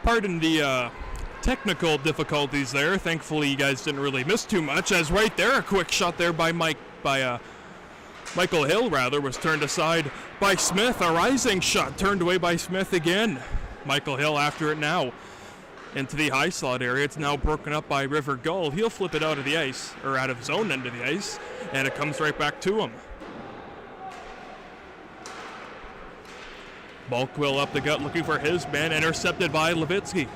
Pardon the technical difficulties there. Thankfully, you guys didn't really miss too much, as right there, a quick shot there by Michael Hill, was turned aside by Smith. A rising shot turned away by Smith again. Michael Hill after it now into the high slot area. It's now broken up by River Gull. He'll flip it out of the ice, or out of his own end of the ice, and it comes right back to him. Balkwill up the gut looking for his man, intercepted by Levitsky.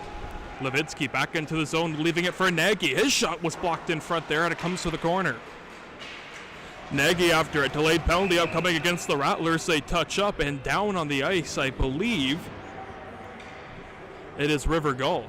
Levitsky back into the zone, leaving it for Nagy. His shot was blocked in front there, and it comes to the corner. Nagy after it, delayed penalty upcoming against the Rattlers. They touch up and down on the ice, I believe it is River Gull.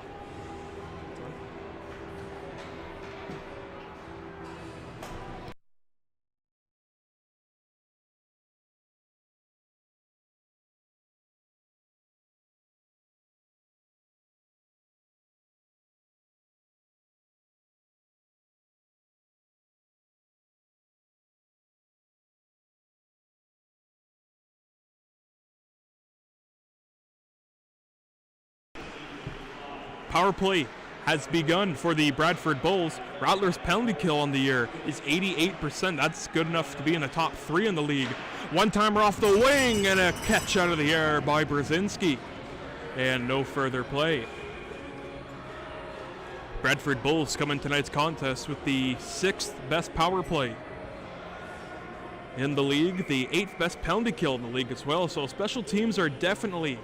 Power play has begun for the Bradford Bulls. Rattlers' penalty kill on the year is 88%. That's good enough to be in the top 3 in the league. One-timer off the wing and a catch out of the air by Brzezinski. And no further play. Bradford Bulls come in tonight's contest with the 6th best power play in the league, the 8th best penalty kill in the league as well. So special teams are definitely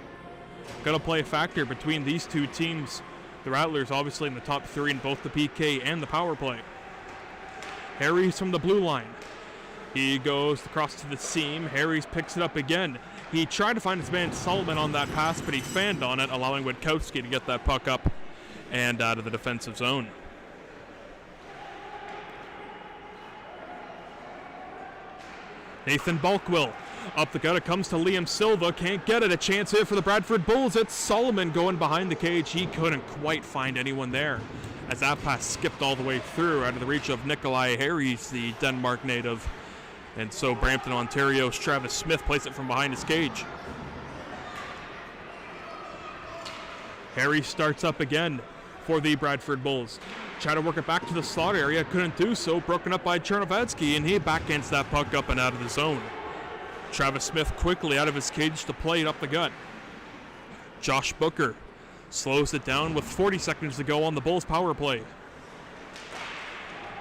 going to play a factor between these two teams. The Rattlers obviously in the top 3 in both the PK and the power play. Harries from the blue line. He goes across to the seam. Harries picks it up again. He tried to find his man Solomon on that pass, but he fanned on it, allowing Witkowski to get that puck up and out of the defensive zone. Nathan Balkwill up the gut. It comes to Liam Silva. Can't get it. A chance here for the Bradford Bulls. It's Solomon going behind the cage. He couldn't quite find anyone there, as that pass skipped all the way through out of the reach of Nikolai Harries, the Denmark native. And so Brampton, Ontario's Travis Smith plays it from behind his cage. Harries starts up again for the Bradford Bulls. Tried to work it back to the slot area. Couldn't do so. Broken up by Chernovetsky, and he backhands that puck up and out of the zone. Travis Smith quickly out of his cage to play it up the gut. Josh Booker slows it down with 40 seconds to go on the Bulls power play.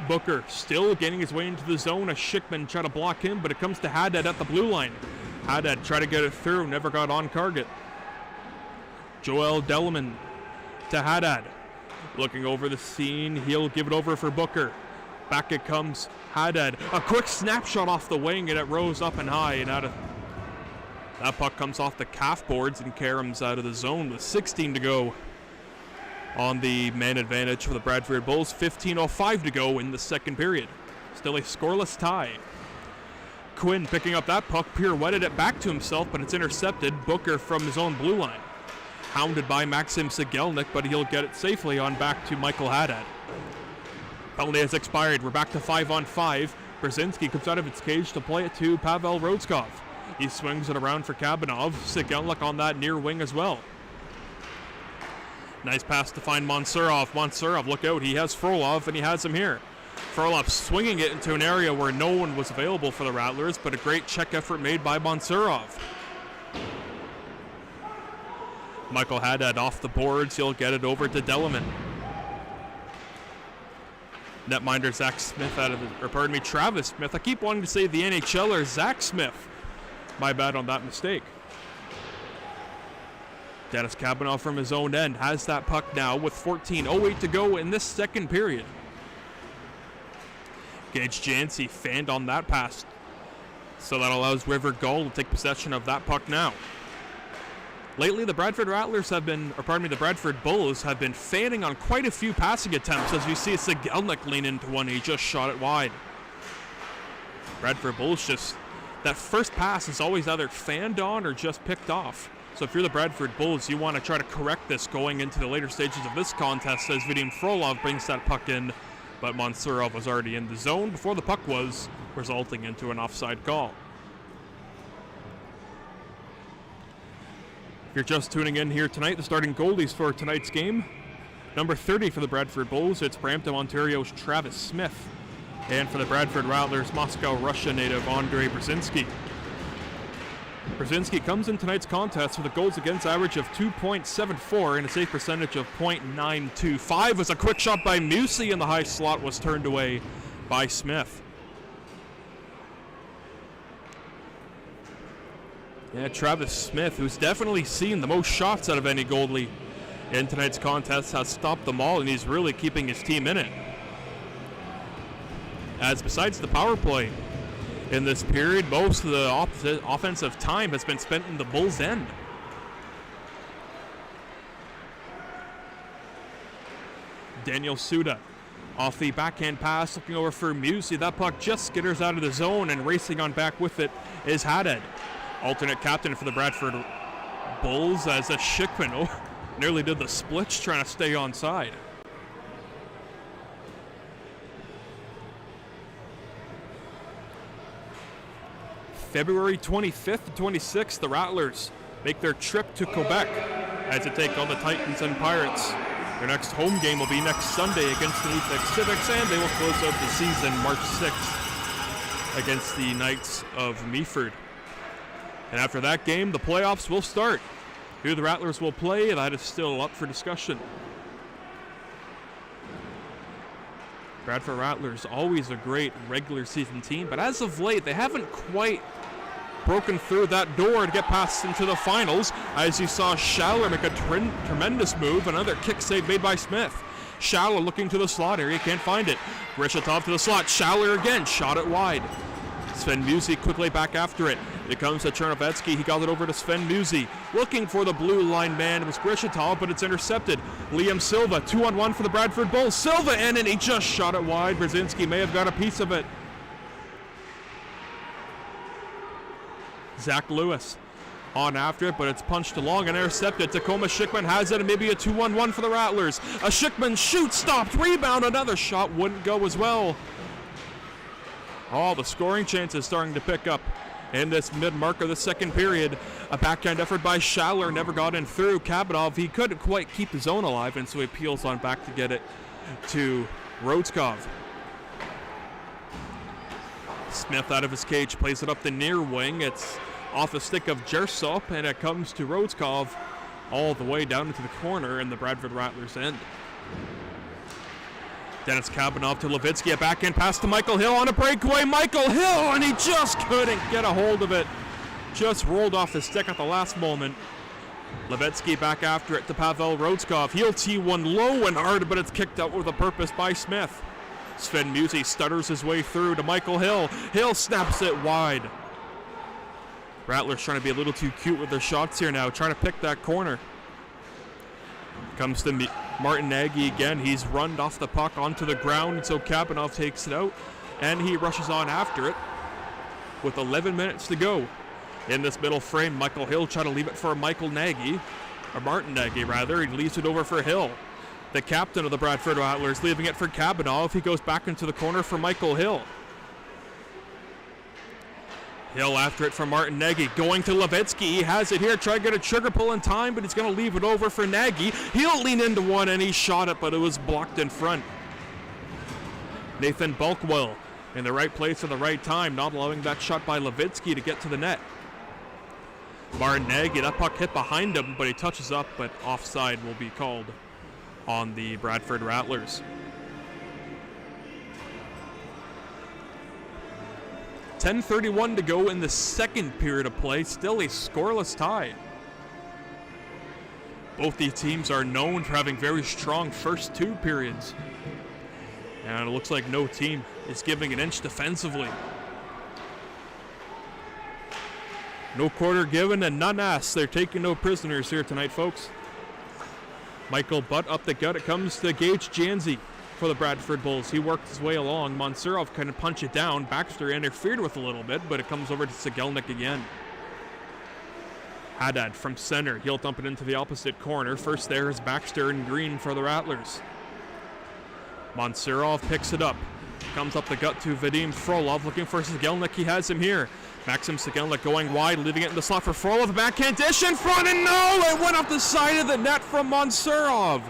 Booker still getting his way into the zone. A Schickman try to block him, but it comes to Haddad at the blue line. Haddad try to get it through, never got on target. Joel Delleman to Haddad. Looking over the scene, he'll give it over for Booker. Back it comes Haddad. A quick snapshot off the wing, and it rose up and high and out of. That puck comes off the calf boards, and Karam's out of the zone with 16 to go on the man advantage for the Bradford Bulls. 15:05 to go in the second period. Still a scoreless tie. Quinn picking up that puck, pirouetted it back to himself, but it's intercepted. Booker from his own blue line. Hounded by Maxim Sigelnik, but he'll get it safely on back to Michael Haddad. Penalty has expired. We're back to 5-on-5. Brzezinski comes out of its cage to play it to Pavel Rodskov. He swings it around for Kabanov. Sigelnik on that near wing as well. Nice pass to find Mansurov. Mansurov, look out. He has Frolov, and he has him here. Frolov swinging it into an area where no one was available for the Rattlers, but a great check effort made by Mansurov. Michael Haddad off the boards. He'll get it over to Delleman. Netminder Zach Smith out of the, or pardon me, Travis Smith. I keep wanting to say the NHLer Zach Smith. My bad on that mistake. Dennis Kabanov from his own end has that puck now with 14:08 to go in this second period. Gage Jancy fanned on that pass, so that allows River Gull to take possession of that puck now. Lately, the Bradford Rattlers have been, or pardon me, the Bradford Bulls have been fanning on quite a few passing attempts, as you see Sigelnik lean into one. He just shot it wide. Bradford Bulls just, that first pass is always either fanned on or just picked off. So if you're the Bradford Bulls, you want to try to correct this going into the later stages of this contest, as Vadim Frolov brings that puck in, but Mansurov was already in the zone before the puck was, resulting into an offside call. If you're just tuning in here tonight, the starting goalies for tonight's game. Number 30 for the Bradford Bulls, it's Brampton, Ontario's Travis Smith. And for the Bradford Rattlers, Moscow, Russia native Andrei Brzezinski. Brzezinski comes in tonight's contest with a goals against average of 2.74 and a save percentage of .925. Was a quick shot by Musi, and the high slot was turned away by Smith. Yeah, Travis Smith, who's definitely seen the most shots out of any goalie in tonight's contest, has stopped them all, and he's really keeping his team in it. As besides the power play in this period, most of the offensive time has been spent in the Bulls' end. Daniel Suda off the backhand pass, looking over for Musi. That puck just skitters out of the zone, and racing on back with it is Haddad. Alternate captain for the Bradford Bulls as a Schickman nearly did the splits trying to stay onside. February 25th to 26th, the Rattlers make their trip to Quebec as they take on the Titans and Pirates. Their next home game will be next Sunday against the Newtek Civics, and they will close out the season March 6th against the Knights of Meaford. And after that game, the playoffs will start. Who the Rattlers will play, that is still up for discussion. Bradford Rattlers, always a great regular season team, but as of late, they haven't quite broken through that door to get past into the finals, as you saw Schaller make a tremendous move, another kick save made by Smith. Schaller looking to the slot area, can't find it. Grishatov to the slot, Schaller again, shot it wide. Sven Musi quickly back after it. It comes to Chernovetsky. He got it over to Sven Musi. Looking for the blue line man. It was Grishatov, but it's intercepted. Liam Silva, 2-on-1 for the Bradford Bulls. Silva in, and he just shot it wide. Brzezinski may have got a piece of it. Zach Lewis on after it, but it's punched along and intercepted. Tacoma Schickman has it, and maybe a 2-on-1 for the Rattlers. A Schickman shoot, stopped, rebound, another shot wouldn't go as well. Oh, the scoring chances starting to pick up in this mid-mark of the second period. A backhand effort by Schaller never got in through. Kabanov, he couldn't quite keep his own alive, and so he peels on back to get it to Rodskov. Smith out of his cage, plays it up the near wing. It's off the stick of Jersop, and it comes to Rodskov all the way down into the corner in the Bradford Rattlers end. Dennis Kabanov to Levitsky, a backhand pass to Michael Hill on a breakaway. Michael Hill, and he just couldn't get a hold of it. Just rolled off the stick at the last moment. Levitsky back after it to Pavel Rodskov. He'll T1 low and hard, but it's kicked out with a purpose by Smith. Sven Musi stutters his way through to Michael Hill. Hill snaps it wide. Rattlers trying to be a little too cute with their shots here now, trying to pick that corner. Comes to Martin Nagy again. He's runned off the puck onto the ground, so Kabanov takes it out, and he rushes on after it with 11 minutes to go. In this middle frame, Michael Hill trying to leave it for Martin Nagy rather. He leaves it over for Hill. The captain of the Bradford Rattlers leaving it for Kabanov. He goes back into the corner for Michael Hill. Hill after it from Martin Nagy, going to Levitsky. He has it here, try to get a trigger pull in time, but he's going to leave it over for Nagy. He'll lean into one, and he shot it, but it was blocked in front. Nathan Bulkwell in the right place at the right time, not allowing that shot by Levitsky to get to the net. Martin Nagy, that puck hit behind him, but he touches up, but offside will be called on the Bradford Rattlers. 10:31 to go in the second period of play. Still a scoreless tie. Both these teams are known for having very strong first two periods. And it looks like no team is giving an inch defensively. No quarter given and none asked. They're taking no prisoners here tonight, folks. Michael Butt up the gut. It comes to Gage Janzi for the Bradford Bulls. He worked his way along. Montserrat kind of punch it down. Baxter interfered with a little bit, but it comes over to Sigelnik again. Haddad from center. He'll dump it into the opposite corner. First there is Baxter in green for the Rattlers. Montserrat picks it up. Comes up the gut to Vadim Frolov looking for Sigelnik. He has him here. Maxim Sigelnik going wide, leaving it in the slot for Frolov. A backhand dish in front, and no! It went off the side of the net from Mansurov.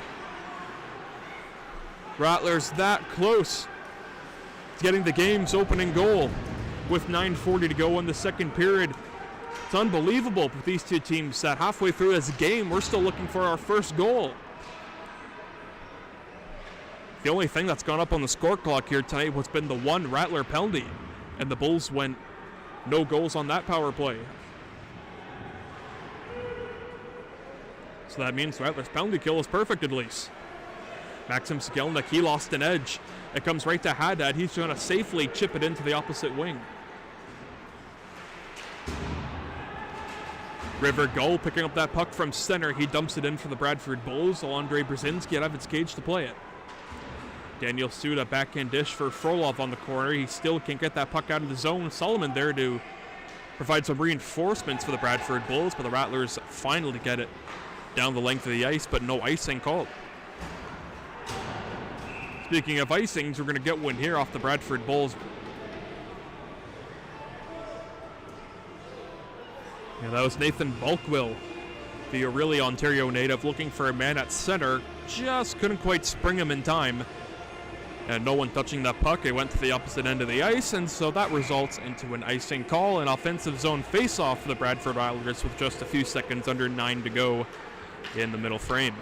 Rattlers that close to getting the game's opening goal with 9:40 to go in the second period. It's unbelievable with these two teams that halfway through this game, we're still looking for our first goal. The only thing that's gone up on the score clock here tonight has been the one Rattler penalty, and the Bulls went no goals on that power play. So that means Rattler's penalty kill is perfect at least. Maxim Sigelnik, he lost an edge. It comes right to Haddad. He's going to safely chip it into the opposite wing. River Gull picking up that puck from center. He dumps it in for the Bradford Bulls. So Andre Brzezinski out of its cage to play it. Daniel Suda backhand dish for Frolov on the corner. He still can't get that puck out of the zone. Solomon there to provide some reinforcements for the Bradford Bulls, but the Rattlers finally get it down the length of the ice, but no icing called. Speaking of icings, we're going to get one here off the Bradford Bulls. Yeah, that was Nathan Bulkwill, the Orillia, Ontario native, looking for a man at center. Just couldn't quite spring him in time. And no one touching that puck. It went to the opposite end of the ice, and so that results into an icing call, an offensive zone face-off for the Bradford Rattlers with just a few seconds under 9 to go in the middle frame.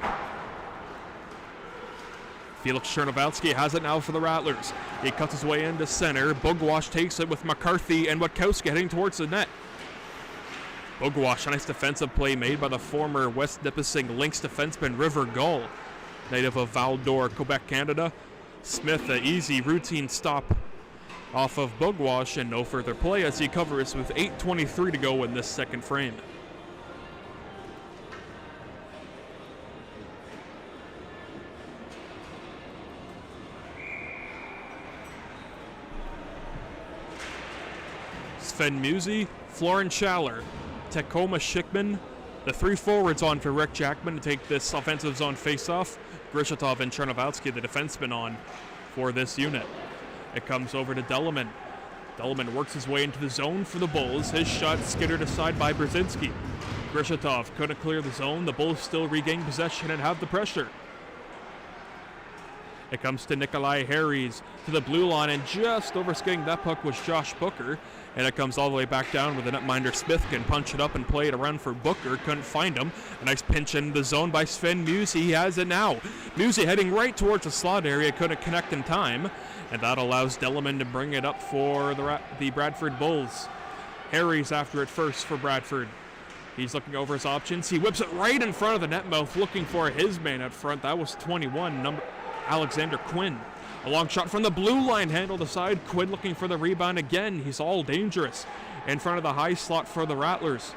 Felix Chernovalski has it now for the Rattlers. He cuts his way into center. Bugwash takes it with McCarthy and Watkowski heading towards the net. Bugwash, a nice defensive play made by the former West Nipissing Lynx defenseman River Gull, native of Val-d'Or, Quebec, Canada. Smith, an easy routine stop off of Bugwash, and no further play as he covers with 8:23 to go in this second frame. Sven Musi, Florin Schaller, Tacoma Schickman, the three forwards on for Rick Jackman to take this offensive zone face-off. Grishatov and Chernovalski, the defenseman, on for this unit. It comes over to Delaman. Delaman works his way into the zone for the Bulls. His shot skittered aside by Brzezinski. Grishatov couldn't clear the zone. The Bulls still regain possession and have the pressure. It comes to Nikolai Harries to the blue line, and just overskiing that puck was Josh Booker. And it comes all the way back down where the netminder Smith can punch it up and play it around for Booker. Couldn't find him. A nice pinch in the zone by Sven Musi. He has it now. Musi heading right towards the slot area. Couldn't connect in time. And that allows Delaman to bring it up for the Bradford Bulls. Harry's after it first for Bradford. He's looking over his options. He whips it right in front of the net mouth, looking for his man at front. That was 21, number Alexander Quinn. A long shot from the blue line, handled aside. Quinn looking for the rebound again. He's all dangerous in front of the high slot for the Rattlers.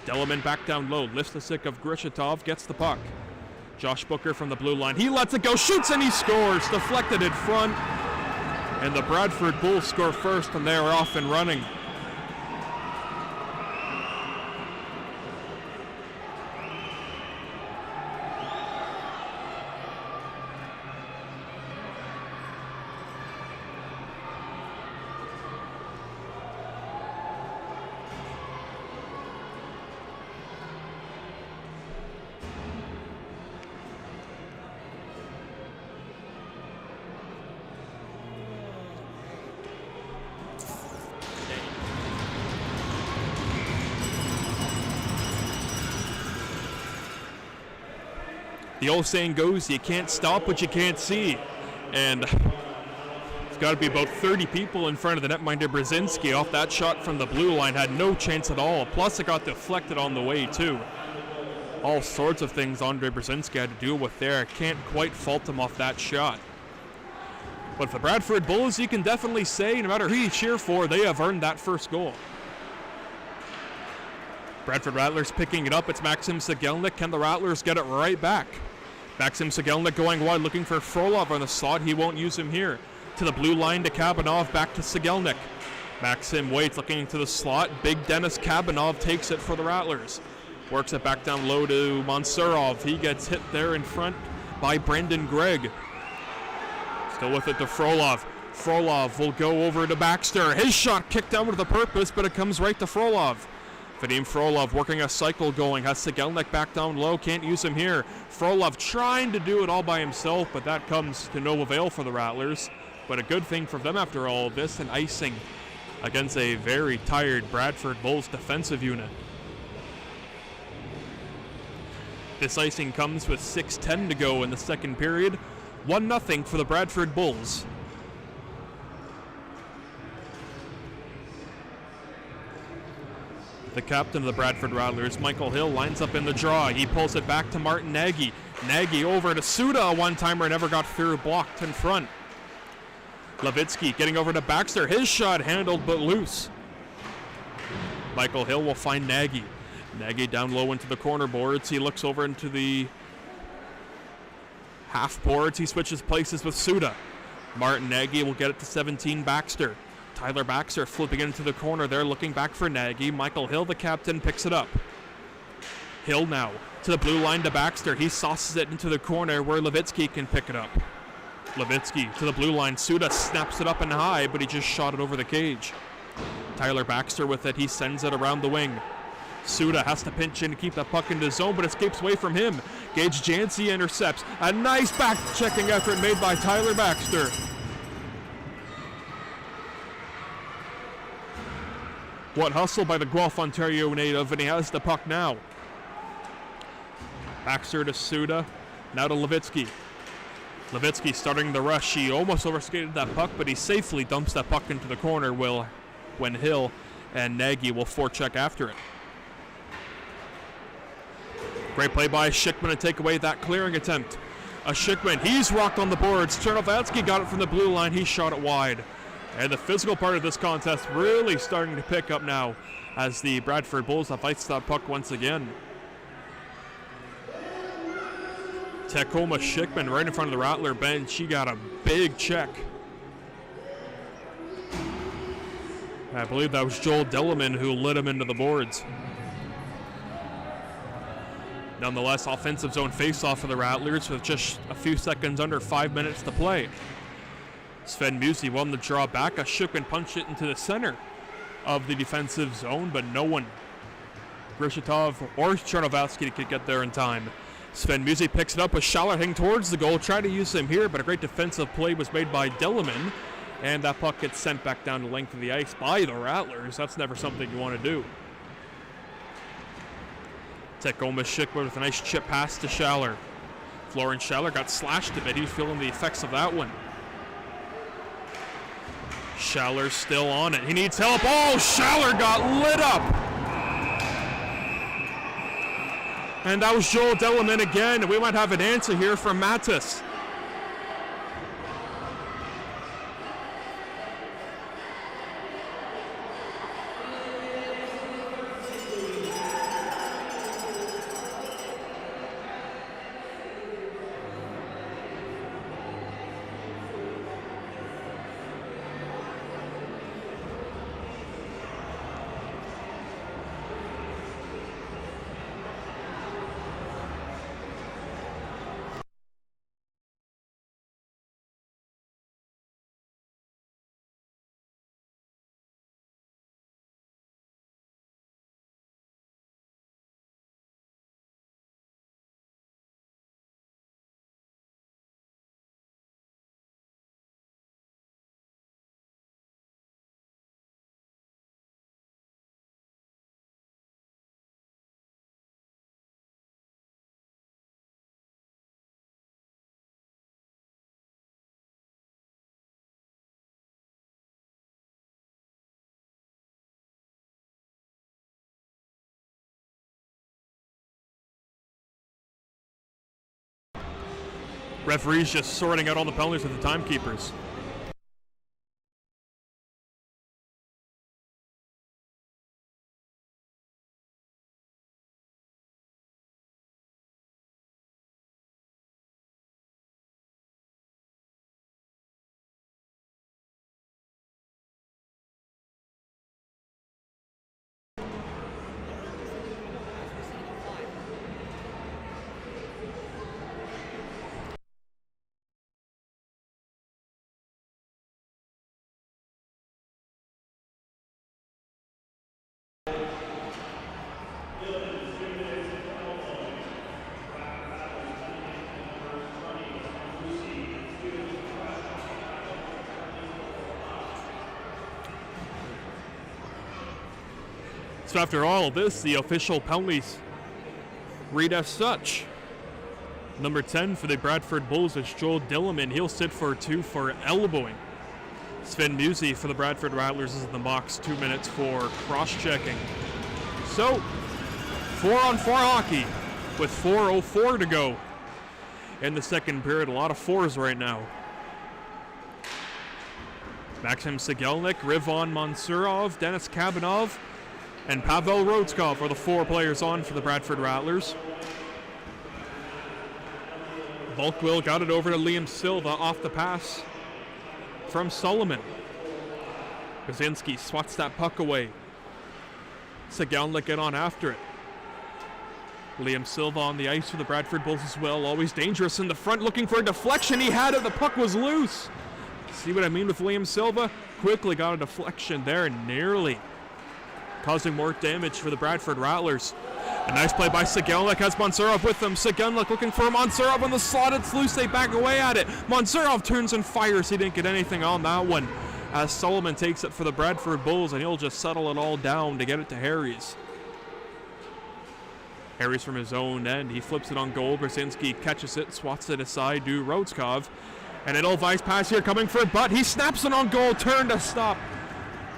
Delaman back down low, lifts the stick of Grishatov, gets the puck. Josh Booker from the blue line. He lets it go, shoots, and he scores. Deflected in front. And the Bradford Bulls score first, and they are off and running. The old saying goes, you can't stop what you can't see. And it's got to be about 30 people in front of the netminder Brzezinski off that shot from the blue line. Had no chance at all. Plus it got deflected on the way too. All sorts of things Andre Brzezinski had to deal with there. Can't quite fault him off that shot. But for the Bradford Bulls, you can definitely say, no matter who you cheer for, they have earned that first goal. Bradford Rattlers picking it up. It's Maxim Sigelnik. Can the Rattlers get it right back? Maxim Sigelnik going wide, looking for Frolov on the slot. He won't use him here. To the blue line to Kabanov, back to Sigelnik. Maxim waits, looking into the slot. Big Dennis Kabanov takes it for the Rattlers. Works it back down low to Mansurov. He gets hit there in front by Brendan Gregg. Still with it to Frolov. Frolov will go over to Baxter. His shot kicked out with the purpose, but it comes right to Frolov. Vadim Frolov working a cycle going. Has Sigelnik back down low. Can't use him here. Frolov trying to do it all by himself, but that comes to no avail for the Rattlers. But a good thing for them after all of this, an icing against a very tired Bradford Bulls defensive unit. This icing comes with 6:10 to go in the second period. 1-0 for the Bradford Bulls. The captain of the Bradford Rattlers, Michael Hill, lines up in the draw. He pulls it back to Martin Nagy. Nagy over to Suda, a one-timer, never got through, blocked in front. Levitsky getting over to Baxter. His shot handled but loose. Michael Hill will find Nagy. Nagy down low into the corner boards. He looks over into the half boards. He switches places with Suda. Martin Nagy will get it to 17, Baxter. Tyler Baxter flipping into the corner there, looking back for Nagy. Michael Hill, the captain, picks it up. Hill now to the blue line to Baxter. He sauces it into the corner where Levitsky can pick it up. Levitsky to the blue line. Suda snaps it up and high, but he just shot it over the cage. Tyler Baxter with it. He sends it around the wing. Suda has to pinch in to keep the puck in the zone, but escapes away from him. Gage Jancy intercepts. A nice back-checking effort made by Tyler Baxter. What hustle by the Guelph, Ontario native, and he has the puck now. Baxter to Suda, now to Levitsky. Levitsky starting the rush. He almost overskated that puck, but he safely dumps that puck into the corner when Hill and Nagy will forecheck after it. Great play by Schickman to take away that clearing attempt. Schickman, he's rocked on the boards. Chernovatsky got it from the blue line. He shot it wide. And the physical part of this contest really starting to pick up now as the Bradford Bulls have iced that puck once again. Tacoma Schickman right in front of the Rattler bench. She got a big check. I believe that was Joel Delleman who lit him into the boards. Nonetheless, offensive zone faceoff for the Rattlers with just a few seconds under 5 minutes to play. Sven Musi won the draw back. Schickman punched it into the center of the defensive zone, but no one, Grishitov or Chernovatsky, could get there in time. Sven Musi picks it up with Schaller heading towards the goal. Tried to use him here, but a great defensive play was made by Delleman, and that puck gets sent back down the length of the ice by the Rattlers. That's never something you want to do. Tacoma Schickman with a nice chip pass to Schaller. Florence Schaller got slashed a bit. He's feeling the effects of that one. Schaller still on it. He needs help. Oh, Schaller got lit up. And that was Joel Delleman again. We might have an answer here from Mattis. Referees just sorting out all the penalties with the timekeepers. So after all of this, the official penalties read as such. Number 10 for the Bradford Bulls is Joel Dilliman. He'll sit for 2 for elbowing. Sven Musi for the Bradford Rattlers is in the box, 2 minutes for cross-checking. So, 4-on-4 hockey with 4:04 to go in the second period. A lot of fours right now. Maxim Sigelnik, Rivon Mansurov, Denis Kabanov, and Pavel Rodskov are the 4 players on for the Bradford Rattlers. Bulkwill got it over to Liam Silva off the pass from Solomon. Brzezinski swats that puck away. Sigelnik get on after it. Liam Silva on the ice for the Bradford Bulls as well. Always dangerous in the front, looking for a deflection. He had it. The puck was loose. See what I mean with Liam Silva? Quickly got a deflection there, nearly causing more damage for the Bradford Rattlers. A nice play by Sigelnik, has Mansurov with him. Sigelnik looking for Mansurov on the slot. It's loose. They back away at it. Mansurov turns and fires. He didn't get anything on that one, as Solomon takes it for the Bradford Bulls, and he'll just settle it all down to get it to Harries. Harries from his own end. He flips it on goal. Brzezinski catches it, swats it aside to Rodskov. And an ill-advised pass here coming for Butt. He snaps it on goal. Turn to stop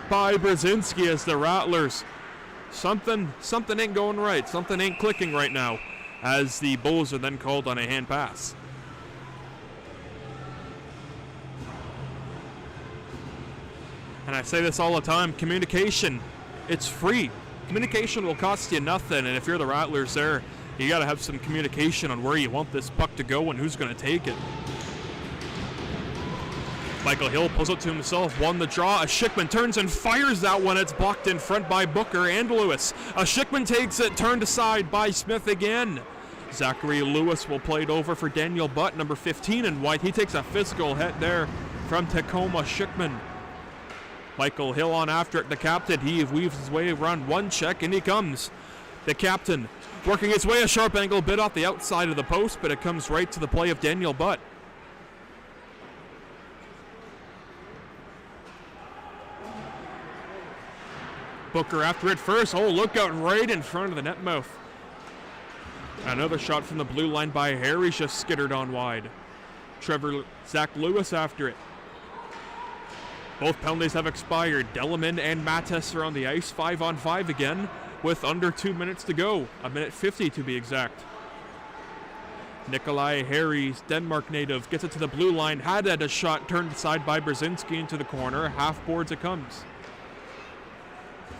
by Brzezinski as the Rattlers. Something ain't going right. Something ain't clicking right now, as the Bulls are then called on a hand pass. And I say this all the time, communication, it's free. Communication will cost you nothing, and if you're the Rattlers there, you got to have some communication on where you want this puck to go and who's going to take it. Michael Hill pulls it to himself, won the draw. A Schickman turns and fires that one. It's blocked in front by Booker and Lewis. A Schickman takes it, turned aside by Smith again. Zachary Lewis will play it over for Daniel Butt, number 15 in white. He takes a physical hit there from Tacoma Schickman. Michael Hill on after it, the captain. He weaves his way around one check, and he comes. The captain working his way a sharp angle bit off the outside of the post, but it comes right to the play of Daniel Butt. Booker after it first. Oh, look out right in front of the net mouth. Another shot from the blue line by Harry, just skittered on wide. Zach Lewis after it. Both penalties have expired. Delliman and Mattis are on the ice, 5-on-5 again, with under 2 minutes to go. 1:50 to be exact. Nikolai Harries, Denmark native, gets it to the blue line. Had a shot turned aside by Brzezinski into the corner. Half boards it comes.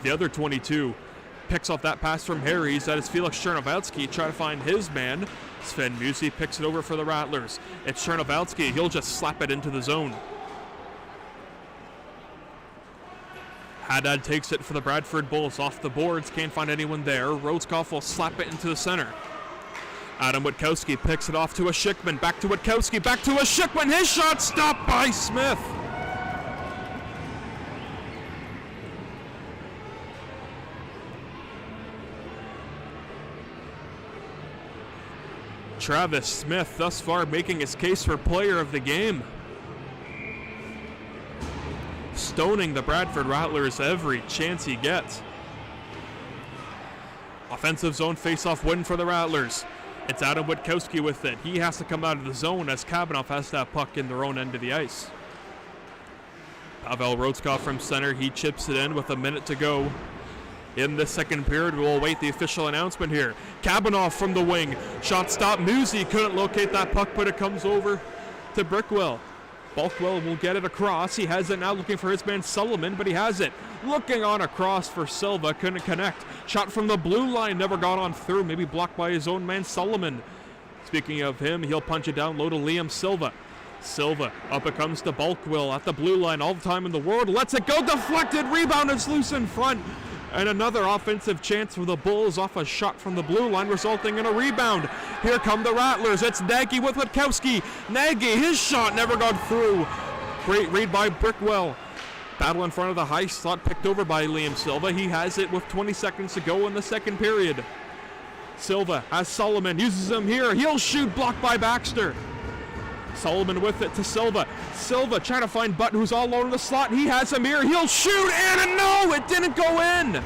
The other 22 picks off that pass from Harries. That is Felix Chernovalski trying to find his man. Sven Musi picks it over for the Rattlers. It's Chernovalski. He'll just slap it into the zone. Haddad takes it for the Bradford Bulls off the boards. Can't find anyone there. Rodskov will slap it into the center. Adam Witkowski picks it off to a Schickman. Back to Witkowski. Back to a Schickman. His shot stopped by Smith. Travis Smith thus far making his case for player of the game. Stoning the Bradford Rattlers every chance he gets. Offensive zone face-off win for the Rattlers. It's Adam Witkowski with it. He has to come out of the zone as Kabanov has that puck in their own end of the ice. Pavel Rodskov from center. He chips it in with a minute to go. In the second period, we'll await the official announcement here. Kabanov from the wing. Shot stop. Musi couldn't locate that puck, but it comes over to Brickwell. Bulkwell will get it across. He has it now, looking for his man Solomon, but he has it. Looking on across for Silva, couldn't connect. Shot from the blue line, never got on through. Maybe blocked by his own man Solomon. Speaking of him, he'll punch it down low to Liam Silva. Silva, up it comes to Bulkwell at the blue line, all the time in the world. Lets it go, deflected, rebound, it's loose in front. And another offensive chance for the Bulls off a shot from the blue line, resulting in a rebound. Here come the Rattlers. It's Nagy with Witkowski. Nagy, his shot never got through. Great read by Brickwell. Battle in front of the high slot, picked over by Liam Silva. He has it with 20 seconds to go in the second period. Silva has Solomon, uses him here. He'll shoot, blocked by Baxter. Solomon with it to Silva. Silva trying to find Butt, who's all alone in the slot. He has him here. He'll shoot, and no, it didn't go in.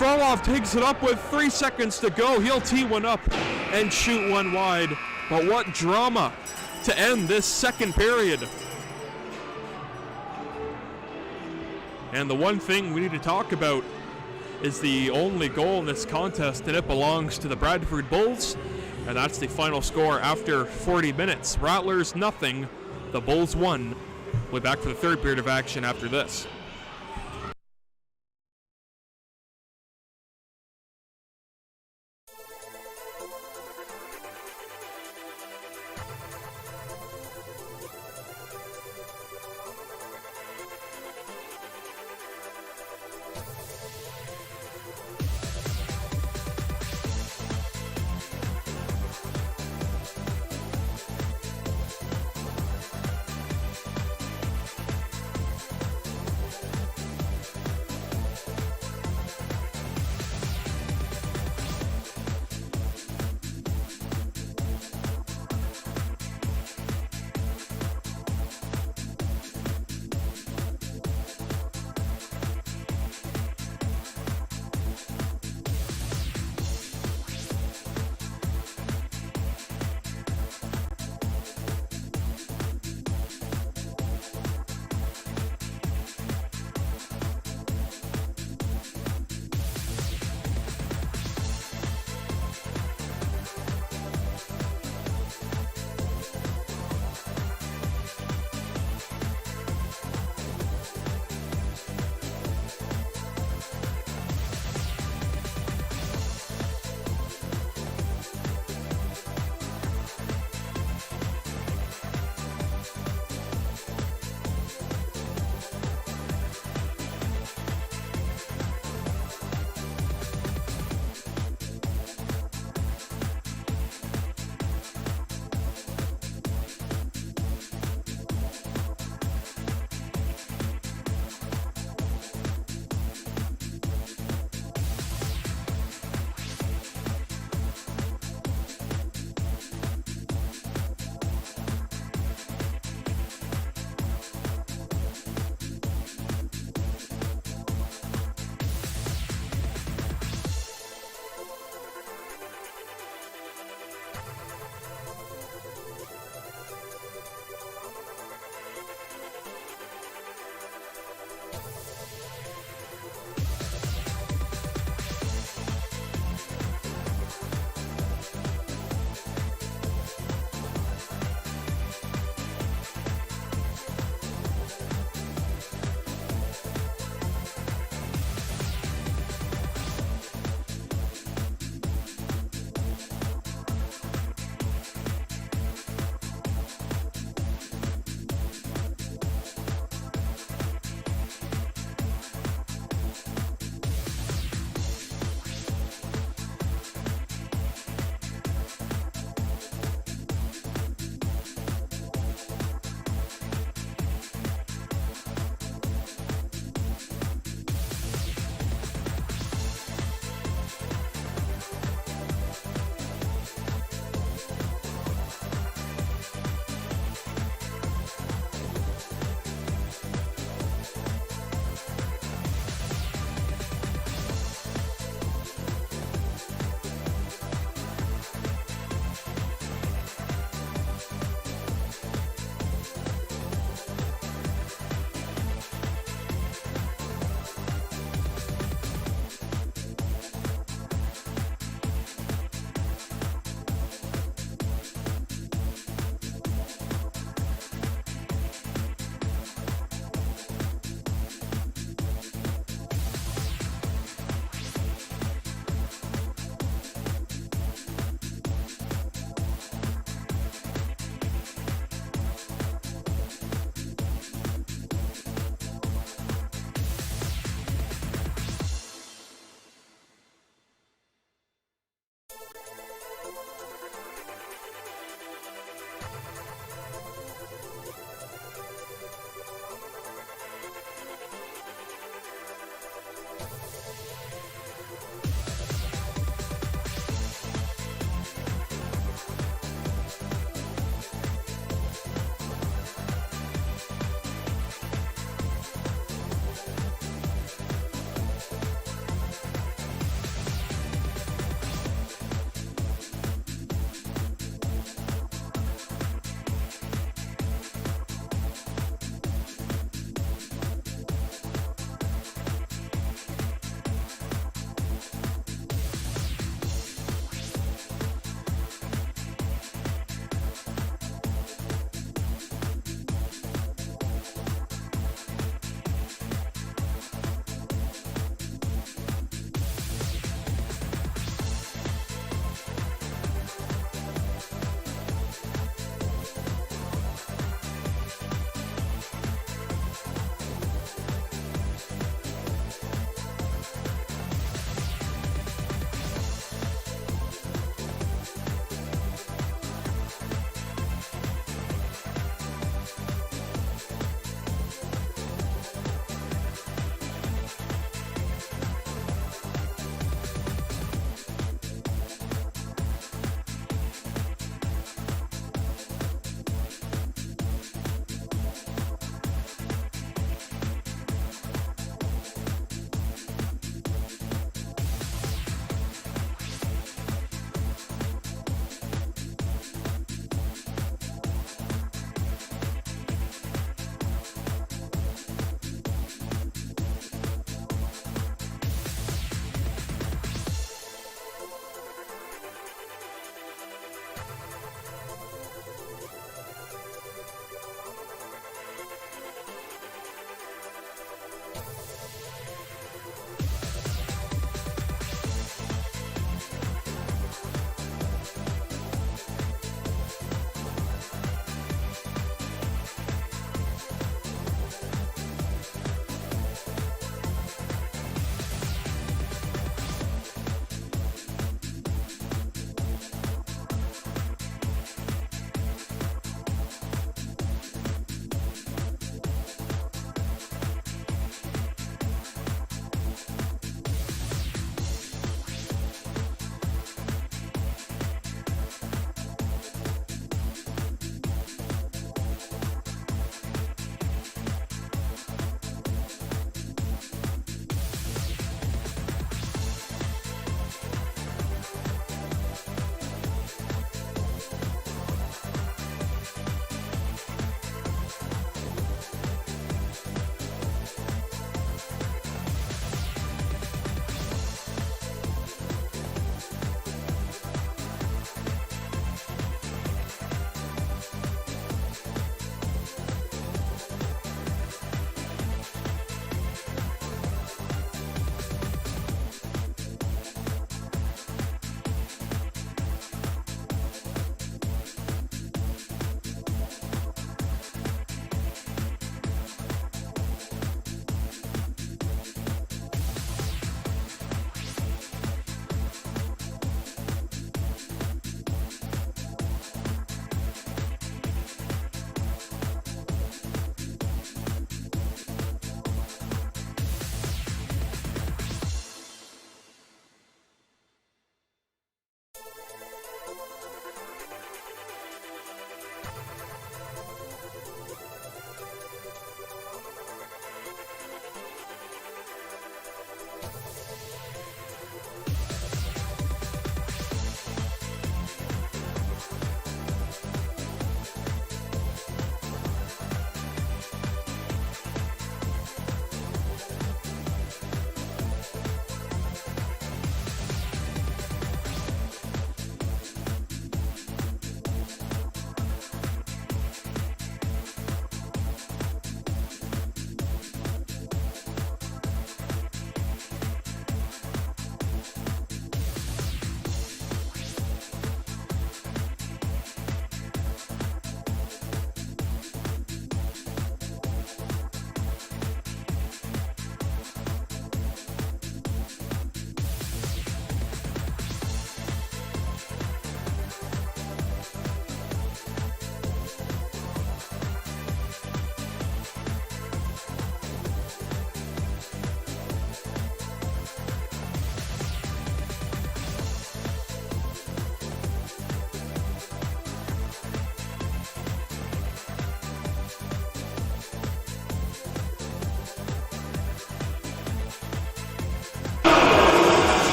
Frolov takes it up with 3 seconds to go. He'll tee one up and shoot one wide. But what drama to end this second period. And the one thing we need to talk about is the only goal in this contest, and it belongs to the Bradford Bulls. And that's the final score after 40 minutes. Rattlers nothing, the Bulls 1. We'll be back for the third period of action after this.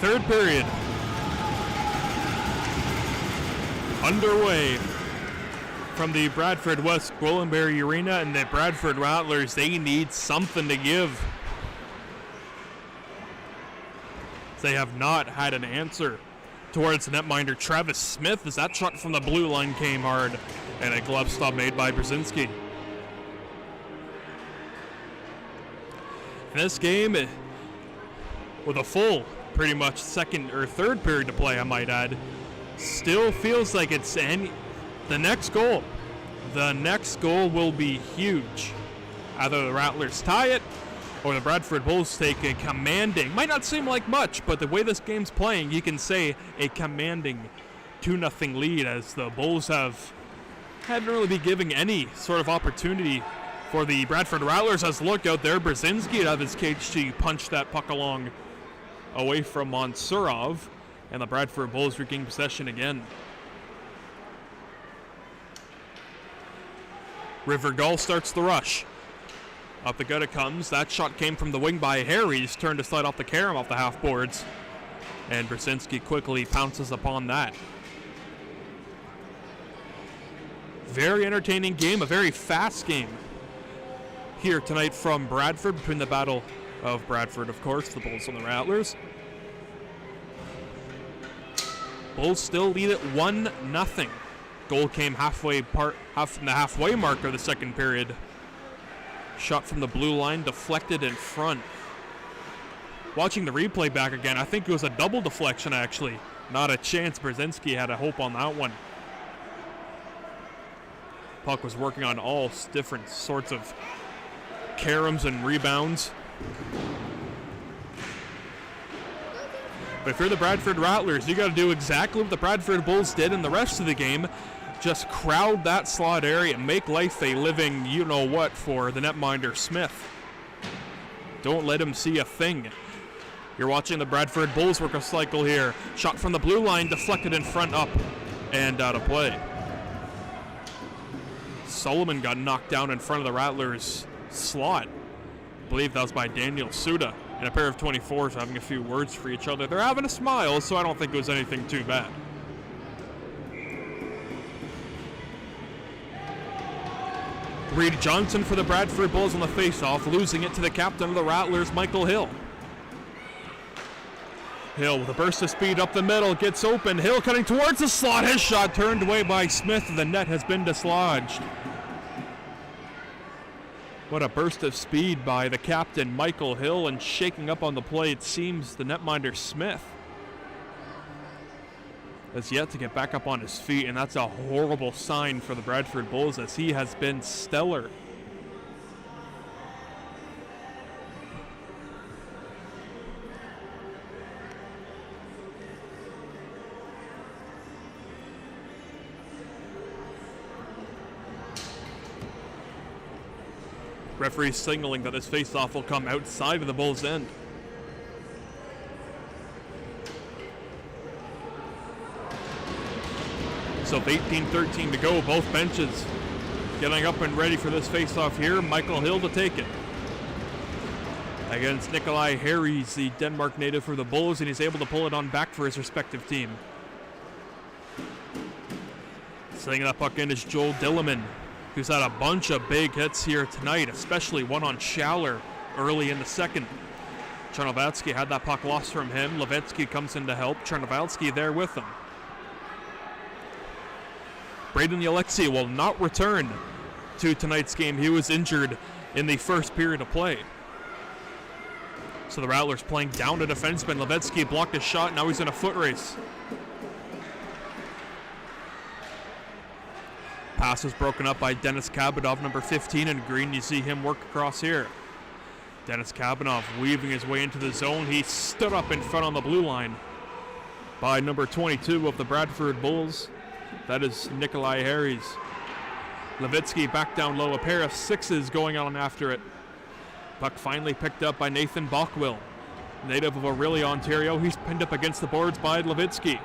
third period underway from the Bradford West Gwillimbury Arena, and the Bradford Rattlers, they need something to give. They have not had an answer towards the netminder Travis Smith, as that shot from the blue line came hard, and a glove stop made by Brzezinski. In this game, with a full, pretty much second or third period to play, I might add, still feels like it's the next goal. The next goal will be huge. Either the Rattlers tie it, or the Bradford Bulls take a commanding, might not seem like much, but the way this game's playing, you can say a commanding 2-0 lead, as the Bulls haven't really been giving any sort of opportunity for the Bradford Rattlers. As look out there, Brzezinski out of his cage to punch that puck along away from Mansurov, and the Bradford Bulls regain possession again. River Gull starts the rush. Up the gut it comes. That shot came from the wing by Harries, turned to slide off the carom off the half boards, and Brzezinski quickly pounces upon that. Very entertaining game, a very fast game here tonight from Bradford, between the Battle of Bradford, of course, the Bulls and the Rattlers. Bulls still lead it 1-0. Goal came in the halfway mark of the second period. Shot from the blue line, deflected in front. Watching the replay back again, I think it was a double deflection, actually. Not a chance. Brzezinski had a hope on that one. Puck was working on all different sorts of caroms and rebounds. But if you're the Bradford Rattlers, you got to do exactly what the Bradford Bulls did in the rest of the game. Just crowd that slot area, make life a living you-know-what for the netminder Smith. Don't let him see a thing. You're watching the Bradford Bulls work a cycle here. Shot from the blue line, deflected in front, up, and out of play. Solomon got knocked down in front of the Rattlers' slot. I believe that was by Daniel Suda. And a pair of 24s having a few words for each other. They're having a smile, so I don't think it was anything too bad. Reed Johnson for the Bradford Bulls on the faceoff, losing it to the captain of the Rattlers, Michael Hill. Hill with a burst of speed up the middle, gets open. Hill cutting towards the slot. His shot turned away by Smith. The net has been dislodged. What a burst of speed by the captain, Michael Hill, and shaking up on the play, it seems, the netminder Smith has yet to get back up on his feet, and that's a horrible sign for the Bradford Bulls, as he has been stellar. Referee signaling that this faceoff will come outside of the Bulls' end. So 18-13 to go, both benches getting up and ready for this faceoff here. Michael Hill to take it against Nikolai Harries, the Denmark native for the Bulls, and he's able to pull it on back for his respective team. Slinging that puck in is Joel Dilliman, who's had a bunch of big hits here tonight, especially one on Schaller early in the second. Chernovalsky had that puck lost from him. Levetsky comes in to help. Chernovalsky there with him. Braden Alexei will not return to tonight's game. He was injured in the first period of play. So the Rattlers playing down to defenseman. Levetsky blocked his shot. Now he's in a foot race. Pass was broken up by Denis Kabadov, number 15 in green. You see him work across here. Denis Kabadov weaving his way into the zone. He stood up in front on the blue line by number 22 of the Bradford Bulls. That is Nikolai Harries. Levitsky back down low. A pair of sixes going on after it. Puck finally picked up by Nathan Bockwell, native of Orillia, Ontario. He's pinned up against the boards by Levitsky.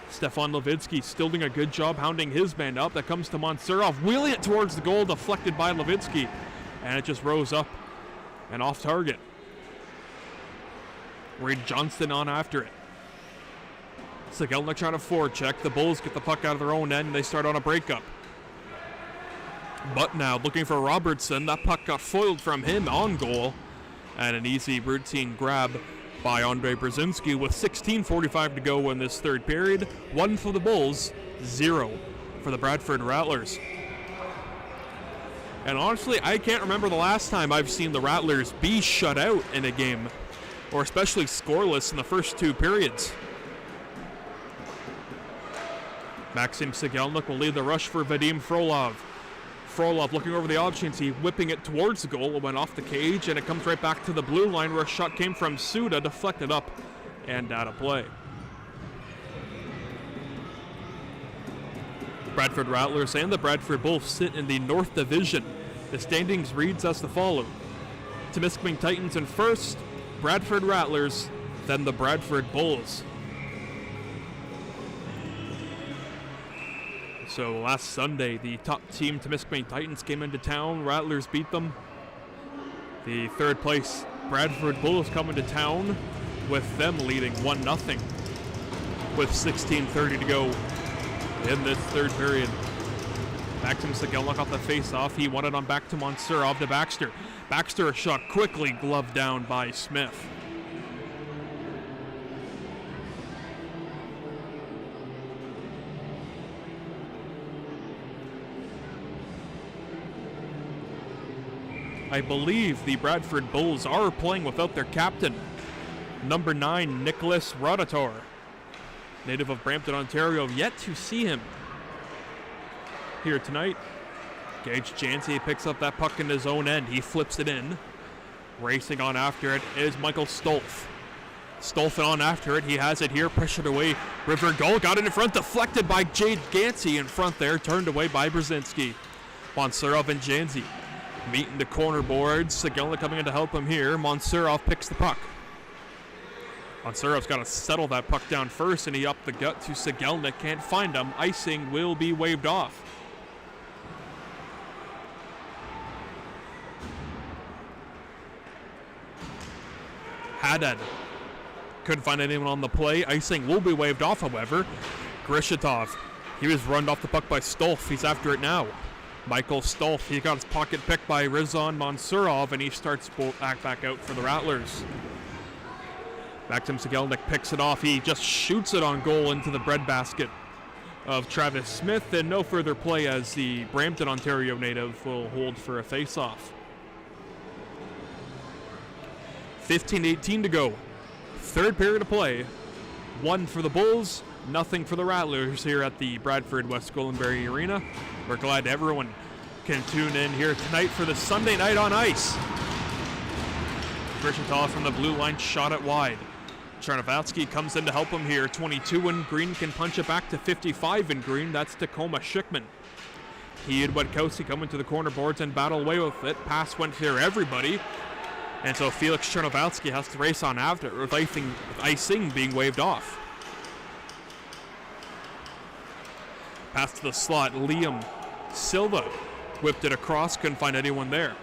Stefan Levitsky still doing a good job hounding his man up. That comes to Mansurov, wheeling it towards the goal, deflected by Levitsky. And it just rose up and off target. Reed Johnston on after it. Sigelnik trying to forecheck. The Bulls get the puck out of their own end. They start on a breakup. But now looking for Robertson. That puck got foiled from him on goal. And an easy routine grab by Andre Brzezinski with 16:45 to go in this third period. 1 for the Bulls, 0 for the Bradford Rattlers. And honestly, I can't remember the last time I've seen the Rattlers be shut out in a game, or especially scoreless in the first 2 periods. Maxim Sigelnik will lead the rush for Vadim Frolov. Frolov looking over the options, he whipping it towards the goal. It went off the cage, and it comes right back to the blue line where a shot came from Suda, deflected up and out of play. Bradford Rattlers and the Bradford Bulls sit in the North Division. The standings reads as the follow. Temiskaming Titans in first, Bradford Rattlers, then the Bradford Bulls. So last Sunday, the top team, Temiskaming Titans, came into town. Rattlers beat them. The third place Bradford Bulls come into town with them leading 1-0 with 16:30 to go in this third period. Maxim Sigelnik off the face-off. He won it on back to Monsurov to Baxter. Baxter a shot quickly gloved down by Smith. I believe the Bradford Bulls are playing without their captain, number 9, Nicholas Rodator, native of Brampton, Ontario. Yet to see him here tonight. Gage Jancy picks up that puck in his own end. He flips it in. Racing on after it is Michael Stolf. Stolf on after it. He has it here, pressured away. River Gull got it in front, deflected by Jade Gansey in front there, turned away by Brzezinski. Monsurov and Jancy meeting the corner boards. Sigelnik coming in to help him here. Monsurov picks the puck. Monsurov's got to settle that puck down first, and he upped the gut to Sigelnik. Can't find him. Icing will be waved off. Haddad couldn't find anyone on the play. Icing will be waved off, however. Grishatov, he was run off the puck by Stolf. He's after it now. Michael Stolf, he got his pocket picked by Rizan Monsurov, and he starts back out for the Rattlers. Maxim Sigelnik picks it off. He just shoots it on goal into the breadbasket of Travis Smith, and no further play as the Brampton, Ontario native will hold for a face-off. 15:18 to go. Third period of play. 1 for the Bulls, 0 for the Rattlers here at the Bradford West Goldenberry Arena. We're glad everyone can tune in here tonight for the Sunday night on ice. Grishatov from the blue line shot it wide. Chernovatsky comes in to help him here. 22 in green can punch it back to 55 in green. That's Tacoma Schickman. He and Wedkowski come into the corner boards and battle away with it. Pass went through everybody. And so Felix Chernovatsky has to race on after it, with icing being waved off. Pass to the slot. Liam Silva whipped it across. Couldn't find anyone there.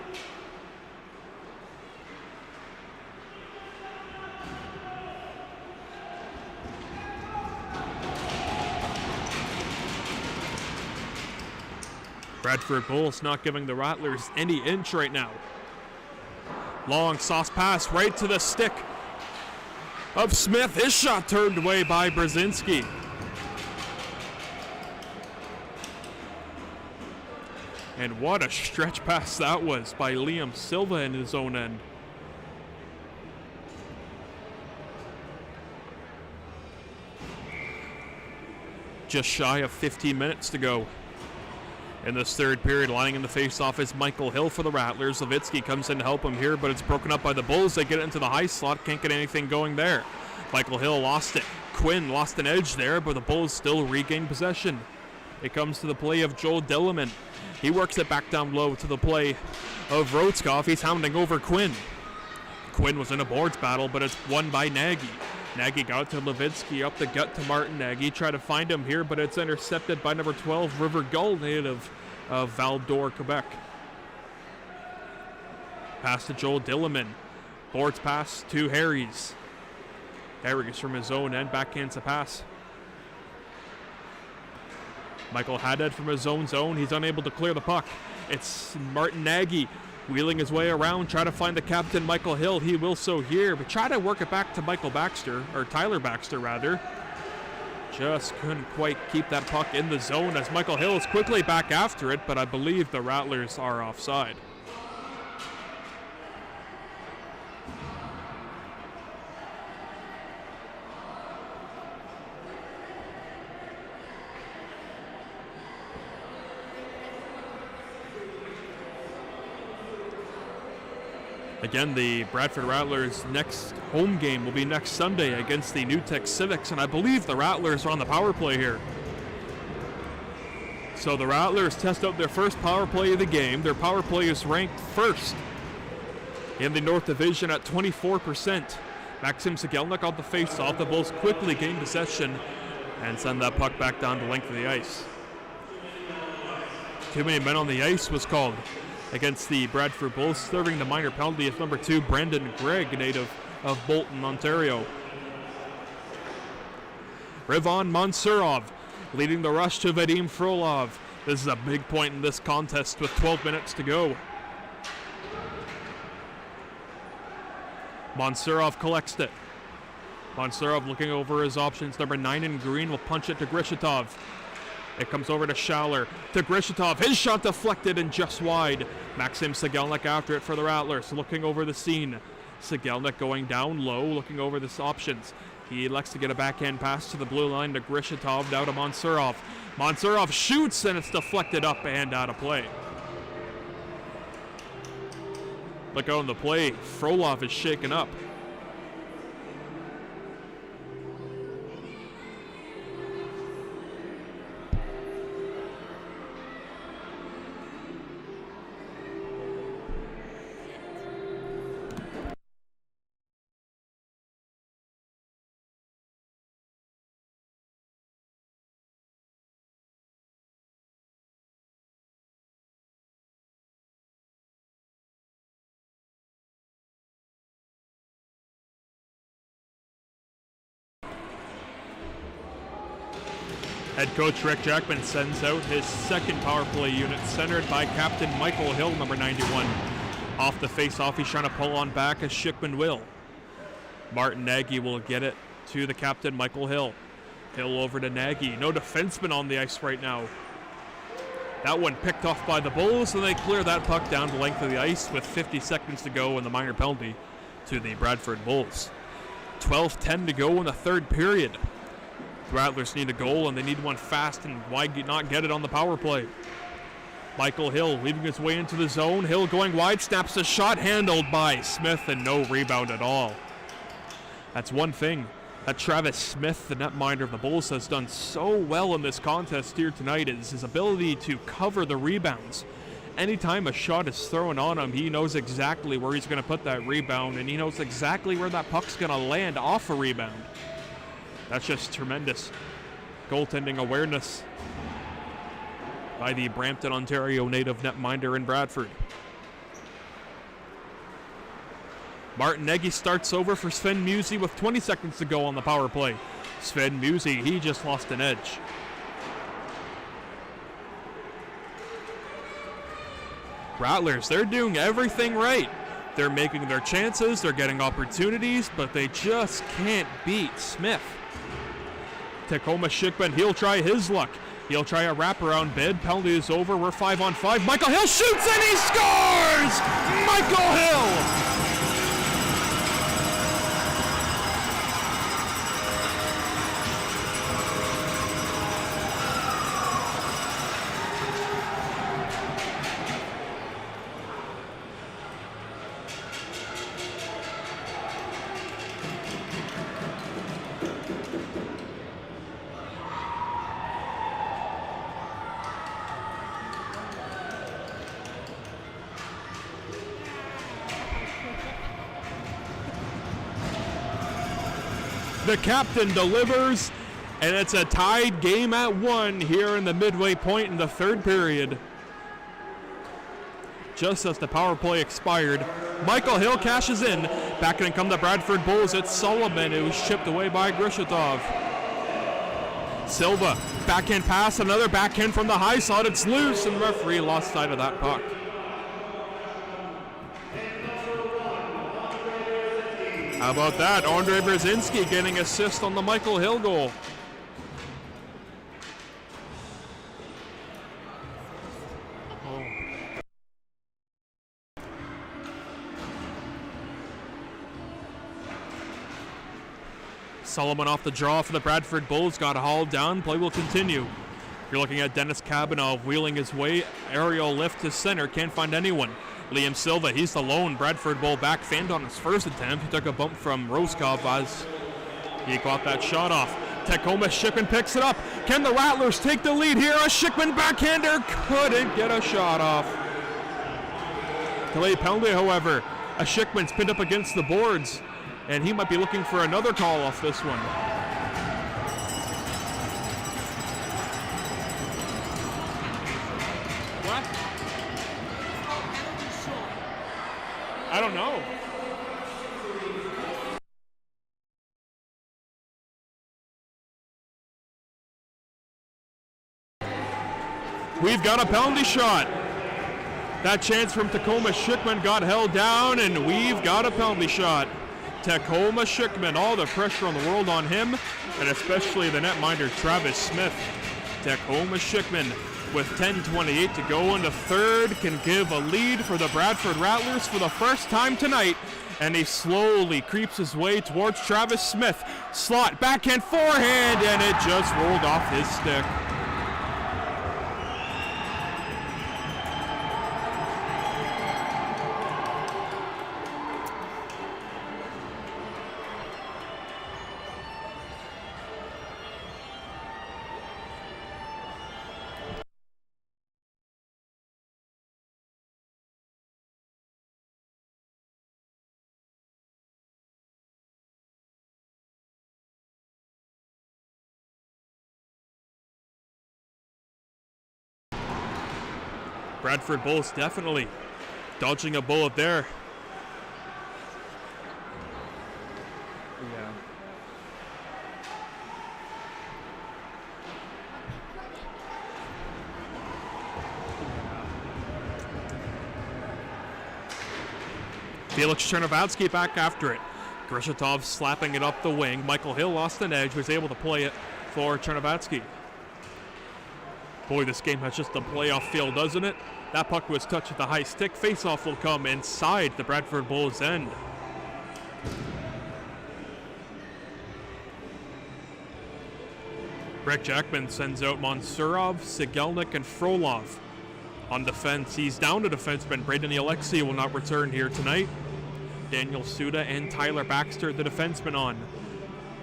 Bradford Bulls not giving the Rattlers any inch right now. Long sauce pass right to the stick of Smith. His shot turned away by Brzezinski. And what a stretch pass that was by Liam Silva in his own end. Just shy of 15 minutes to go in this third period. Lying in the face-off is Michael Hill for the Rattlers. Levitsky comes in to help him here, but it's broken up by the Bulls. They get it into the high slot. Can't get anything going there. Michael Hill lost it. Quinn lost an edge there, but the Bulls still regain possession. It comes to the play of Joel Dilliman. He works it back down low to the play of Rotskov. He's hounding over Quinn. Quinn was in a boards battle, but it's won by Nagy. Nagy got it to Levitsky, up the gut to Martin Nagy. Tried to find him here, but it's intercepted by number 12, River Gull, native of Val-d'Or, Quebec. Pass to Joel Dilliman. Boards pass to Harries. Carries from his own end, backhands a pass. Michael Haddad from his own zone. He's unable to clear the puck. It's Martin Nagy wheeling his way around, try to find the captain, Michael Hill. He will so here, but try to work it back to Tyler Baxter rather. Just couldn't quite keep that puck in the zone as Michael Hill is quickly back after it, but I believe the Rattlers are offside. Again, the Bradford Rattlers' next home game will be next Sunday against the New Tech Civics, and I believe the Rattlers are on the power play here. So the Rattlers test out their first power play of the game. Their power play is ranked first in the North Division at 24%. Maxim Sigelnik on the face-off. The Bulls quickly gain possession and send that puck back down the length of the ice. Too many men on the ice was called against the Bradford Bulls. Serving the minor penalty is number 2, Brandon Gregg, native of Bolton, Ontario. Rivan Mansurov leading the rush to Vadim Frolov. This is a big point in this contest with 12 minutes to go. Mansurov collects it. Mansurov looking over his options. Number 9 in green will punch it to Grishitov. It comes over to Schaller, to Grishitov. His shot deflected and just wide. Maxim Sigelnik after it for the Rattlers, looking over the scene. Sigelnik going down low, looking over the options. He elects to get a backhand pass to the blue line to Grishitov, now to Mansurov. Mansurov shoots and it's deflected up and out of play. Look out on the play, Frolov is shaken up. Head coach Rick Jackman sends out his second power play unit, centered by Captain Michael Hill, number 91. Off the face-off, he's trying to pull on back as Schickman will. Martin Nagy will get it to the captain, Michael Hill. Hill over to Nagy. No defenseman on the ice right now. That one picked off by the Bulls, and they clear that puck down the length of the ice with 50 seconds to go in the minor penalty to the Bradford Bulls. 12:10 to go in the third period. The Rattlers need a goal, and they need one fast, and why not get it on the power play? Michael Hill leading his way into the zone. Hill going wide, snaps a shot, handled by Smith, and no rebound at all. That's one thing that Travis Smith, the netminder of the Bulls, has done so well in this contest here tonight, is his ability to cover the rebounds. Anytime a shot is thrown on him, he knows exactly where he's going to put that rebound, and he knows exactly where that puck's going to land off a rebound. That's just tremendous goaltending awareness by the Brampton, Ontario native netminder in Bradford. Martin Nagy starts over for Sven Musi with 20 seconds to go on the power play. Sven Musi, he just lost an edge. Rattlers, they're doing everything right. They're making their chances, they're getting opportunities, but they just can't beat Smith. Tacoma Schickman, he'll try his luck. He'll try a wraparound bid. Penalty is over. We're 5-on-5. Michael Hill shoots and he scores! Michael Hill! The captain delivers, and it's a tied game at 1 here in the midway point in the third period. just as the power play expired. Michael Hill cashes in. Back in come the Bradford Bulls. It's Sullivan. It was chipped away by Grishitov. Silva, backhand pass, another backhand from the high slot. It's loose, and the referee lost sight of that puck. How about that? Andre Brzezinski getting assist on the Michael Hill goal. Sullivan off the draw for the Bradford Bulls, got hauled down. Play will continue. You're looking at Dennis Kabanov wheeling his way. Aerial lift to center, can't find anyone. Liam Silva, he's the lone Bradford Bull back, fanned on his first attempt. He took a bump from Roskov as he got that shot off. Tacoma Schickman picks it up. Can the Rattlers take the lead here? A Schickman backhander couldn't get a shot off. Delayed penalty, however. A Schickman's pinned up against the boards, and he might be looking for another call off this one. What? I don't know. We've got a penalty shot. That chance from Tacoma Schickman got held down, and we've got a penalty shot. Tacoma Schickman, all the pressure on the world on him, and especially the netminder Travis Smith. Tacoma Schickman, with 10:28 to go in the third, can give a lead for the Bradford Rattlers for the first time tonight, and he slowly creeps his way towards Travis Smith. Slot, backhand, forehand, and it just rolled off his stick. Bradford Bulls definitely dodging a bullet there. Yeah. Felix Chernovatsky back after it. Grishitov slapping it up the wing. Michael Hill lost an edge, was able to play it for Chernovatsky. Boy, this game has just a playoff feel, doesn't it? That puck was touched with the high stick. Face-off will come inside the Bradford Bulls' end. Greg Jackman sends out Mansurov, Sigelnik, and Frolov. On defense, he's down to defenseman. Braden Alexei will not return here tonight. Daniel Suda and Tyler Baxter, the defenseman, on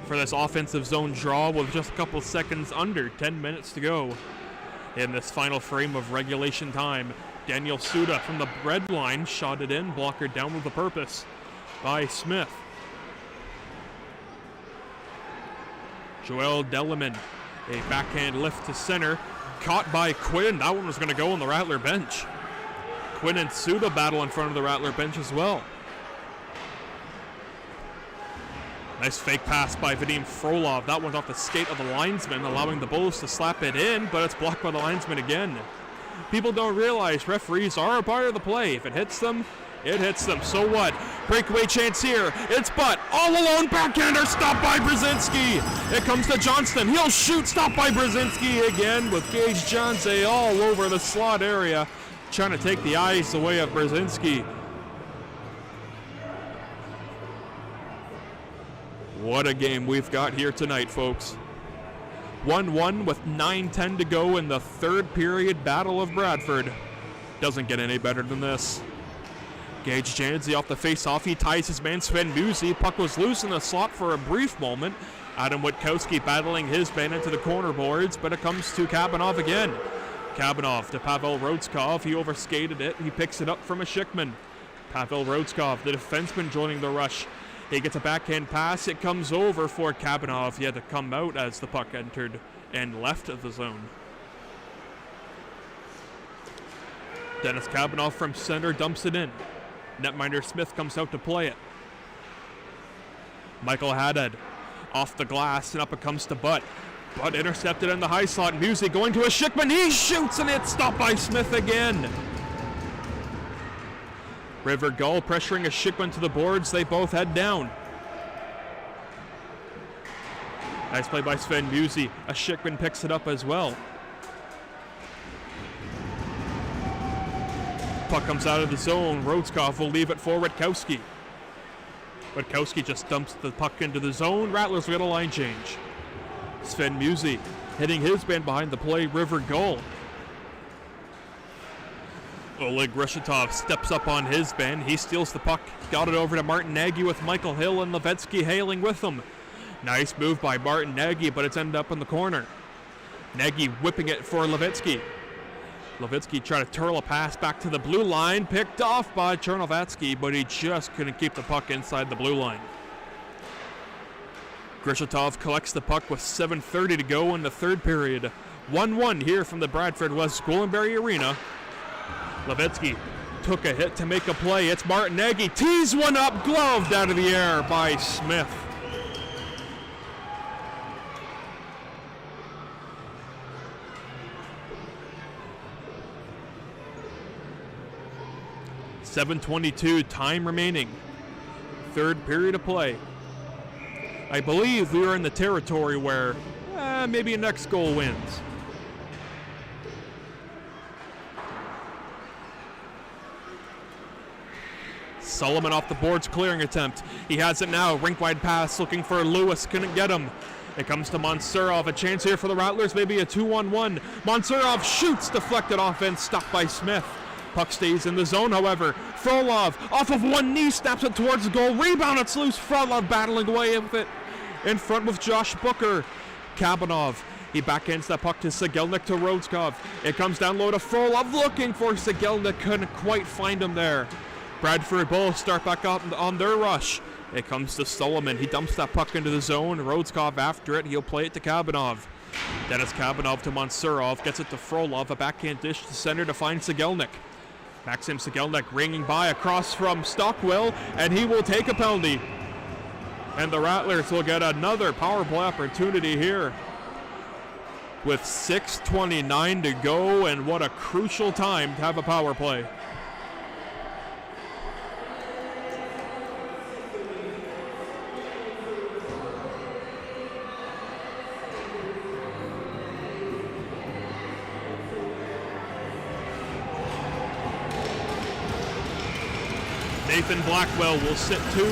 for this offensive zone draw with just a couple seconds under 10 minutes to go. In this final frame of regulation time, Daniel Suda from the red line shot it in, blocker down with a purpose by Smith. Joel Delaman, a backhand lift to center, caught by Quinn. That one was going to go on the Rattler bench. Quinn and Suda battle in front of the Rattler bench as well. Nice fake pass by Vadim Frolov. That one's off the skate of the linesman, allowing the Bulls to slap it in, but it's blocked by the linesman again. People don't realize referees are a part of the play. If it hits them, it hits them. So what? Breakaway chance here. It's Butt. All alone backhander. Stopped by Brzezinski. It comes to Johnston. He'll shoot. Stopped by Brzezinski again with Gage Johnson all over the slot area, trying to take the eyes away of Brzezinski. What a game we've got here tonight, folks. 1-1 with 9:10 to go in the third period battle of Bradford. Doesn't get any better than this. Gage Janzi off the face-off. He ties his man Sven Musi. Puck was loose in the slot for a brief moment. Adam Witkowski battling his man into the corner boards, but it comes to Kabanov again. Kabanov to Pavel Rodskov. He overskated it. He picks it up from a Schickman. Pavel Rodskov, the defenseman, joining the rush. He gets a backhand pass. It comes over for Kabanov. He had to come out as the puck entered and left of the zone. Dennis Kavanaugh from center dumps it in. Netminder Smith comes out to play it. Michael Haddad off the glass, and up it comes to Butt. Butt intercepted in the high slot. Musey going to a Schickman. He shoots, and it's stopped by Smith again. River Gull pressuring a Schickman to the boards. They both head down. Nice play by Sven Musey. A Schickman picks it up as well. Puck comes out of the zone. Rodskov will leave it for Witkowski. Witkowski just dumps the puck into the zone. Rattlers will get a line change. Sven Musey hitting his man behind the play. River Gull. Oleg Reshetov steps up on his bend. He steals the puck. Got it over to Martin Nagy with Michael Hill and Levetsky hailing with him. Nice move by Martin Nagy, but it's ended up in the corner. Nagy whipping it for Levetsky. Levitsky tried to turtle a pass back to the blue line. Picked off by Chernovatsky, but he just couldn't keep the puck inside the blue line. Grishatov collects the puck with 7:30 to go in the third period. 1-1 here from the Bradford West Gwillimbury Arena. Levitsky took a hit to make a play. It's Martin Nagy. Tees one up, gloved out of the air by Smith. .7:22 time remaining. Third period of play. I believe we are in the territory where maybe a next goal wins. Solomon off the boards, clearing attempt. He has it now. Rink wide pass looking for Lewis. Couldn't get him. It comes to Monsurov. A chance here for the Rattlers. Maybe a 2-on-1. Monsurov shoots. Deflected offense. Stopped by Smith. Puck stays in the zone, however. Frolov off of one knee. Snaps it towards the goal. Rebound. It's loose. Frolov battling away with it. In front with Josh Booker. Kabanov. He backhands that puck to Sigelnik to Rodskov. It comes down low to Frolov. Looking for Sigelnik. Couldn't quite find him there. Bradford both start back up on their rush. It comes to Solomon. He dumps that puck into the zone. Rodskov after it. He'll play it to Kabanov. Dennis Kabanov to Monsurov. Gets it to Frolov. A backhand dish to center to find Sigelnik. Maxim Sigelnik ringing by across from Stockwell, and he will take a penalty. And the Rattlers will get another power play opportunity here. With 6:29 to go, and what a crucial time to have a power play. Nathan Blackwell will sit 2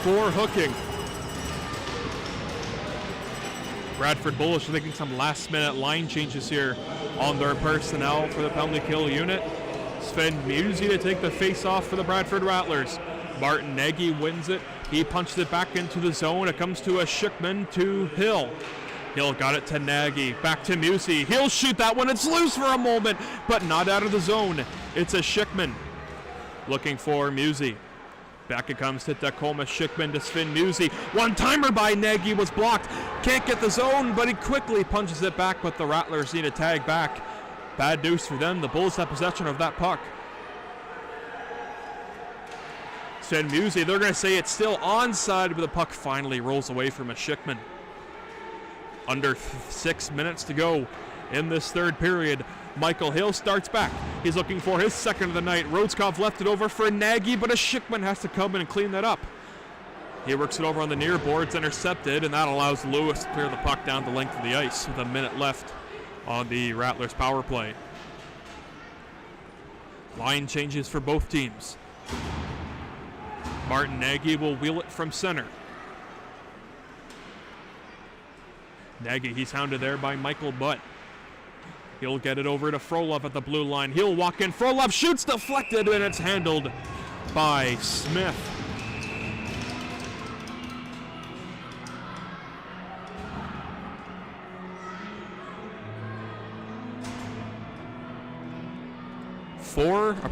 for hooking. Bradford Bullish are making some last-minute line changes here on their personnel for the penalty kill unit. Sven Musey to take the face-off for the Bradford Rattlers. Martin Nagy wins it. He punched it back into the zone. It comes to a Schickman to Hill. Hill got it to Nagy. Back to Musey. He'll shoot that one. It's loose for a moment, but not out of the zone. It's a Schickman. Looking for Musey. Back it comes to Tacoma Schickman to Sven Musey. One-timer by Nagy was blocked. Can't get the zone, but he quickly punches it back, but the Rattlers need a tag back. Bad news for them. The Bulls have possession of that puck. Sven Musey, they're going to say it's still onside, but the puck finally rolls away from a Schickman. Under 6 minutes to go in this third period. Michael Hill starts back. He's looking for his second of the night. Rodskov left it over for Nagy, but a Schickman has to come in and clean that up. He works it over on the near boards, intercepted, and that allows Lewis to clear the puck down the length of the ice with a minute left on the Rattlers power play. Line changes for both teams. Martin Nagy will wheel it from center. Nagy, he's hounded there by Michael Butt. He'll get it over to Frolov at the blue line. He'll walk in. Frolov shoots, deflected, and it's handled by Smith.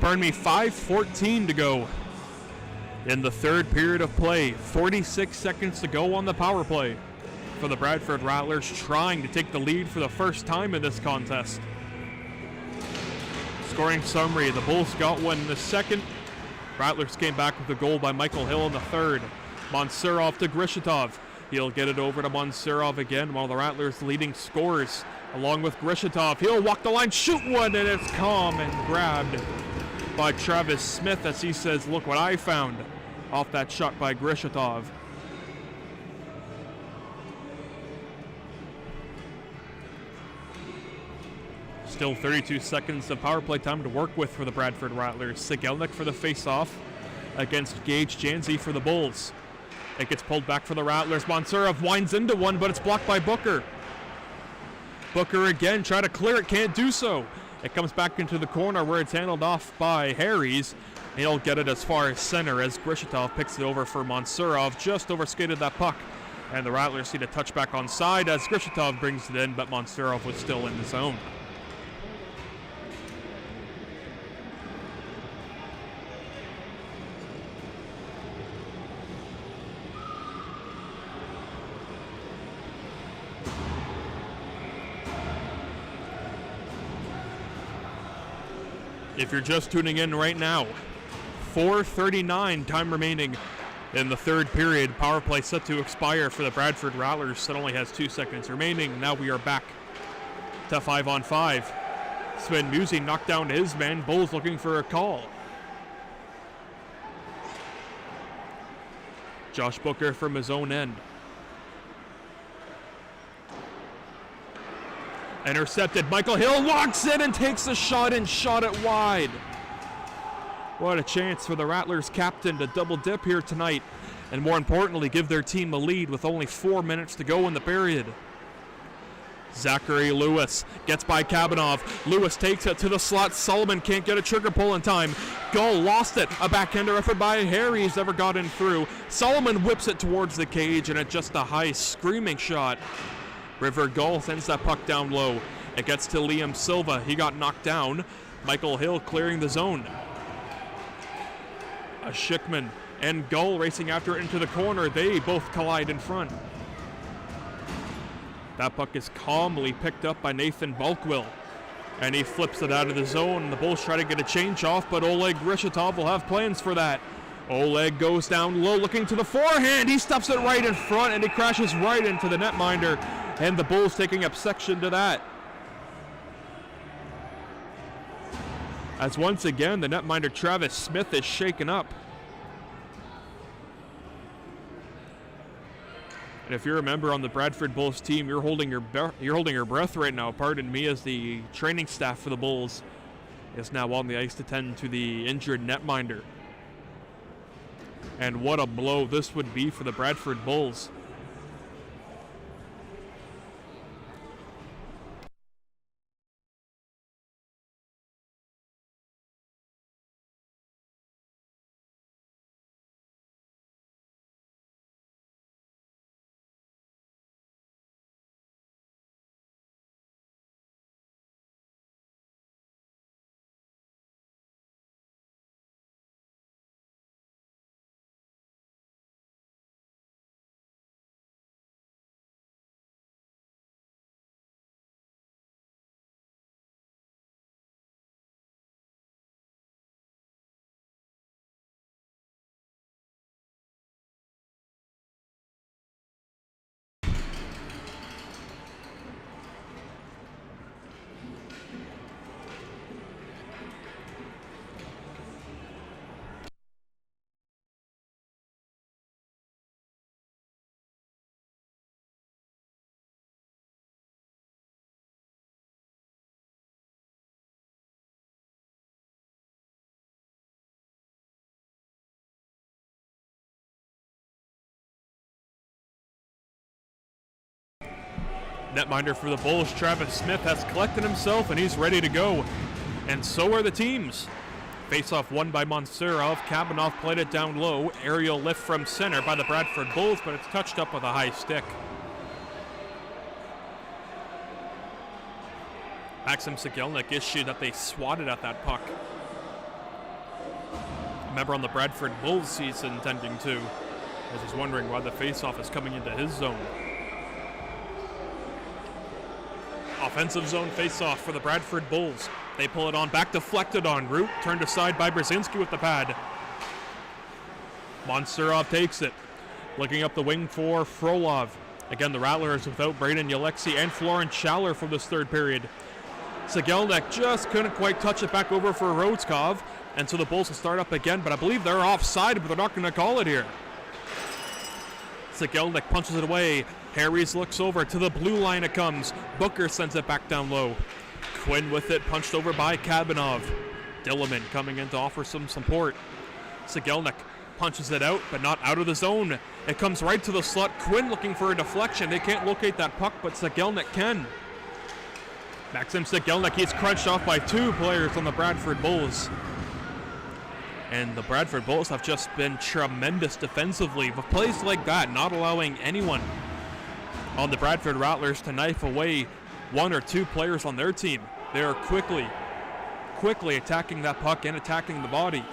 Pardon me, 5:14 to go in the third period of play. 46 seconds to go on the power play for the Bradford Rattlers, trying to take the lead for the first time in this contest. scoring summary. The Bulls got one in the second. Rattlers came back with a goal by Michael Hill in the third. Montserrat to Grishitov. He'll get it over to Montserrat again, one of the Rattlers' leading scorers, along with Grishitov. He'll walk the line, shoot one, and it's calm and grabbed by Travis Smith as he says, look what I found, off that shot by Grishitov. Still 32 seconds of power play time to work with for the Bradford Rattlers. Sigelnik for the face-off against Gage Janzi for the Bulls. It gets pulled back for the Rattlers. Montserrat winds into one, but it's blocked by Booker. Booker again, try to clear it, can't do so. It comes back into the corner where it's handled off by Harries. He'll get it as far as center as Grishitov picks it over for Montserrat. Just overskated that puck. And the Rattlers see the touchback on side as Grishitov brings it in, but Montserrat was still in the zone. If you're just tuning in right now, 4:39 time remaining in the third period. Power play set to expire for the Bradford Rattlers. That only has 2 seconds remaining. Now we are back to 5-on-5. Sven Musi knocked down his man. Bulls looking for a call. Josh Booker from his own end. Intercepted. Michael Hill walks in and takes a shot and shot it wide. What a chance for the Rattlers captain to double dip here tonight, and more importantly, give their team a lead with only 4 minutes to go in the period. Zachary Lewis gets by Kabanov. Lewis takes it to the slot. Solomon can't get a trigger pull in time. Gull lost it. A backhander effort by Harries never got in through. Solomon whips it towards the cage, and it's just a high screaming shot. River Gull sends that puck down low. It gets to Liam Silva. He got knocked down. Michael Hill clearing the zone. A Schickman and Gull racing after it into the corner. They both collide in front. That puck is calmly picked up by Nathan Balkwill, and he flips it out of the zone. The Bulls try to get a change off, but Oleg Grishitov will have plans for that. Oleg goes down low looking to the forehand. He stuffs it right in front, and he crashes right into the netminder. And the Bulls taking up section to that. As once again, the netminder Travis Smith is shaken up. And if you're a member on the Bradford Bulls team, you're holding your breath right now. Pardon me, as the training staff for the Bulls is now on the ice to tend to the injured netminder. And what a blow this would be for the Bradford Bulls. Netminder for the Bulls, Travis Smith, has collected himself and he's ready to go. And so are the teams. Face-off won by Montserrat. Kabanov played it down low. Aerial lift from center by the Bradford Bulls, but it's touched up with a high stick. Maxim Sigelnik issued that they swatted at that puck. A member on the Bradford Bulls he's intending to, as he's wondering why the face-off is coming into his zone. Offensive zone face-off for the Bradford Bulls. They pull it on, back deflected en route, turned aside by Brzezinski with the pad. Monsterov takes it, looking up the wing for Frolov. Again, the Rattlers without Braden Yalexi and Florent Schaller for this third period. Sigelnik just couldn't quite touch it back over for Rodskov, and so the Bulls will start up again, but I believe they're offside, but they're not going to call it here. Sigelnik punches it away. Harries looks over. To the blue line it comes. Booker sends it back down low. Quinn with it, punched over by Kabinov. Dilliman coming in to offer some support. Sigelnik punches it out, but not out of the zone. It comes right to the slot. Quinn looking for a deflection. They can't locate that puck, but Sigelnik can. Maxim Sigelnik, he's crunched off by two players on the Bradford Bulls. And the Bradford Bulls have just been tremendous defensively with plays like that, not allowing anyone on the Bradford Rattlers to knife away one or two players on their team. They are quickly attacking that puck and attacking the body.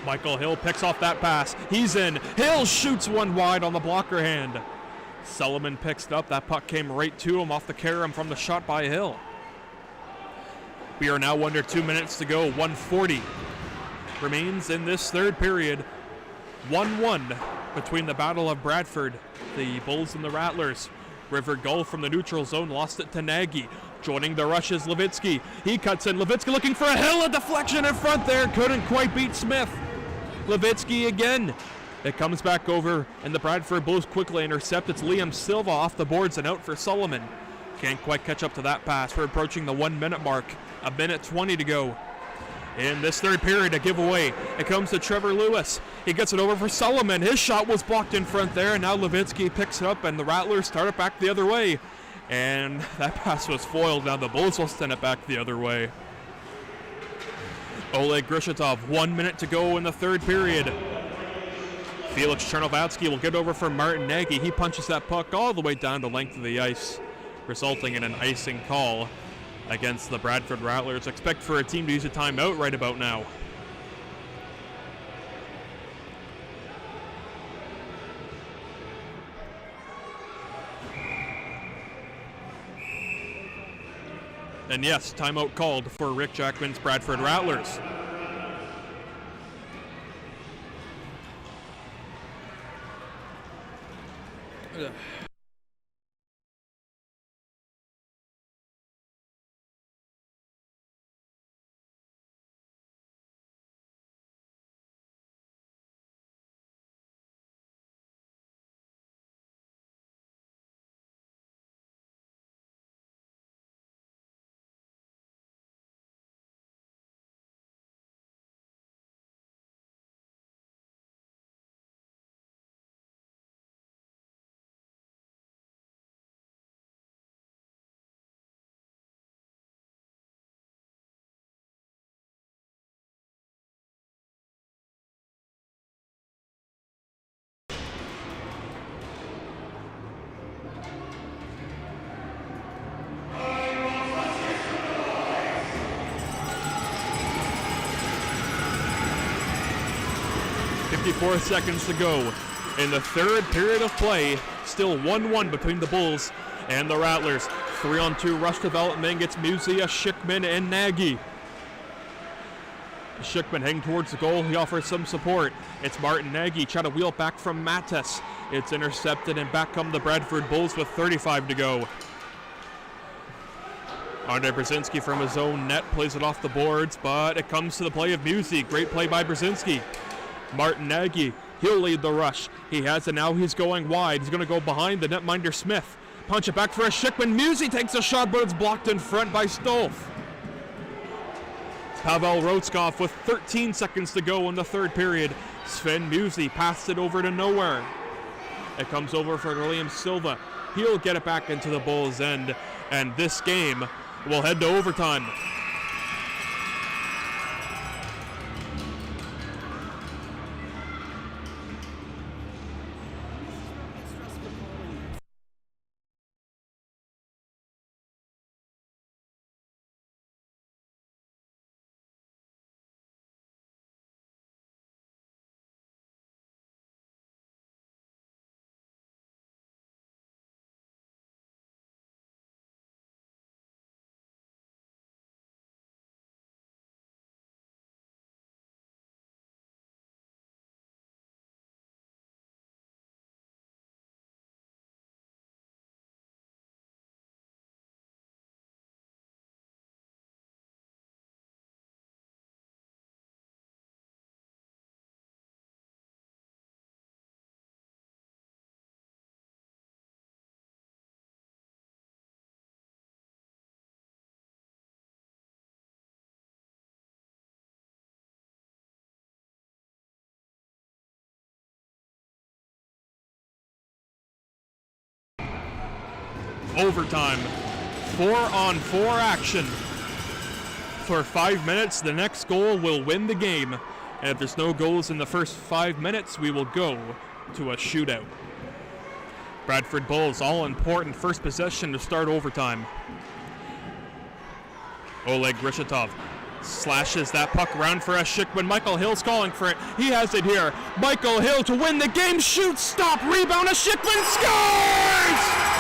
Michael Hill picks off that pass. He's in. Hill shoots one wide on the blocker hand. Sullivan picks it up. That puck came right to him off the carom from the shot by Hill. We are now under 2 minutes to go. 1:40 remains in this third period. 1-1 between the Battle of Bradford, the Bulls and the Rattlers. River Gull from the neutral zone lost it to Nagy. Joining the rush is Levitsky. He cuts in. Levitsky looking for a Hill. A deflection in front there. Couldn't quite beat Smith. Levitsky again. It comes back over, and the Bradford Bulls quickly intercept. It's Liam Silva off the boards and out for Solomon. Can't quite catch up to that pass. We're approaching the 1 minute mark. 1:20 to go. In this third period, a giveaway. It comes to Trevor Lewis. He gets it over for Solomon. His shot was blocked in front there, and now Levitsky picks it up, and the Rattlers start it back the other way. And that pass was foiled. Now the Bulls will send it back the other way. Oleg Grishitov, 1 minute to go in the third period. Felix Chernovatsky will get over for Martin Nagy. He punches that puck all the way down the length of the ice, resulting in an icing call against the Bradford Rattlers. Expect for a team to use a timeout right about now. And yes, timeout called for Rick Jackman's Bradford Rattlers. .54 seconds to go in the third period of play. Still 1-1 between the Bulls and the Rattlers. 3-on-2 rush development gets Musia, Schickman, and Nagy. Schickman heading towards the goal. He offers some support. It's Martin Nagy trying to wheel back from Mattis. It's intercepted, and back come the Bradford Bulls with 35 to go. Andre Brzezinski from his own net plays it off the boards, but it comes to the play of Musi. Great play by Brzezinski. Martin Nagy, he'll lead the rush. He has it now. He's going wide. He's going to go behind the netminder Smith. Punch it back for a Schickman. Musi takes a shot, but it's blocked in front by Stolf. Pavel Rodskov with 13 seconds to go in the third period. Sven Musi passed it over to nowhere. It comes over for William Silva. He'll get it back into the Bulls' end, and this game will head to overtime. Overtime. 4-on-4 action. For 5 minutes, the next goal will win the game. And if there's no goals in the first 5 minutes, we will go to a shootout. Bradford Bulls, all important first possession to start overtime. Oleg Grishatov slashes that puck around for a Schickman. Michael Hill's calling for it. He has it here. Michael Hill to win the game. Shoots, stop, rebound, a Schickman scores!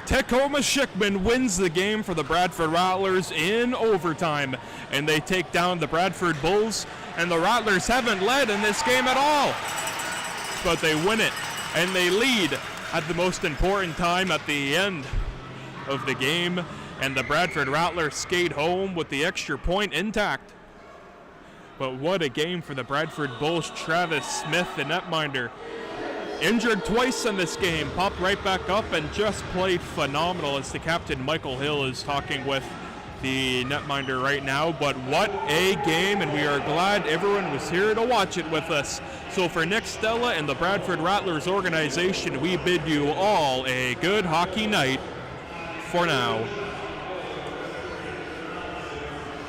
Tacoma Schickman wins the game for the Bradford Rattlers in overtime, and they take down the Bradford Bulls, and the Rattlers haven't led in this game at all. But they win it, and they lead at the most important time at the end of the game, and the Bradford Rattlers skate home with the extra point intact. But what a game for the Bradford Bulls. Travis Smith, the netminder, injured twice in this game, popped right back up and just played phenomenal, as the captain Michael Hill is talking with the netminder right now. But what a game, and we are glad everyone was here to watch it with us. So for Nick Stella and the Bradford Rattlers organization, we bid you all a good hockey night for now.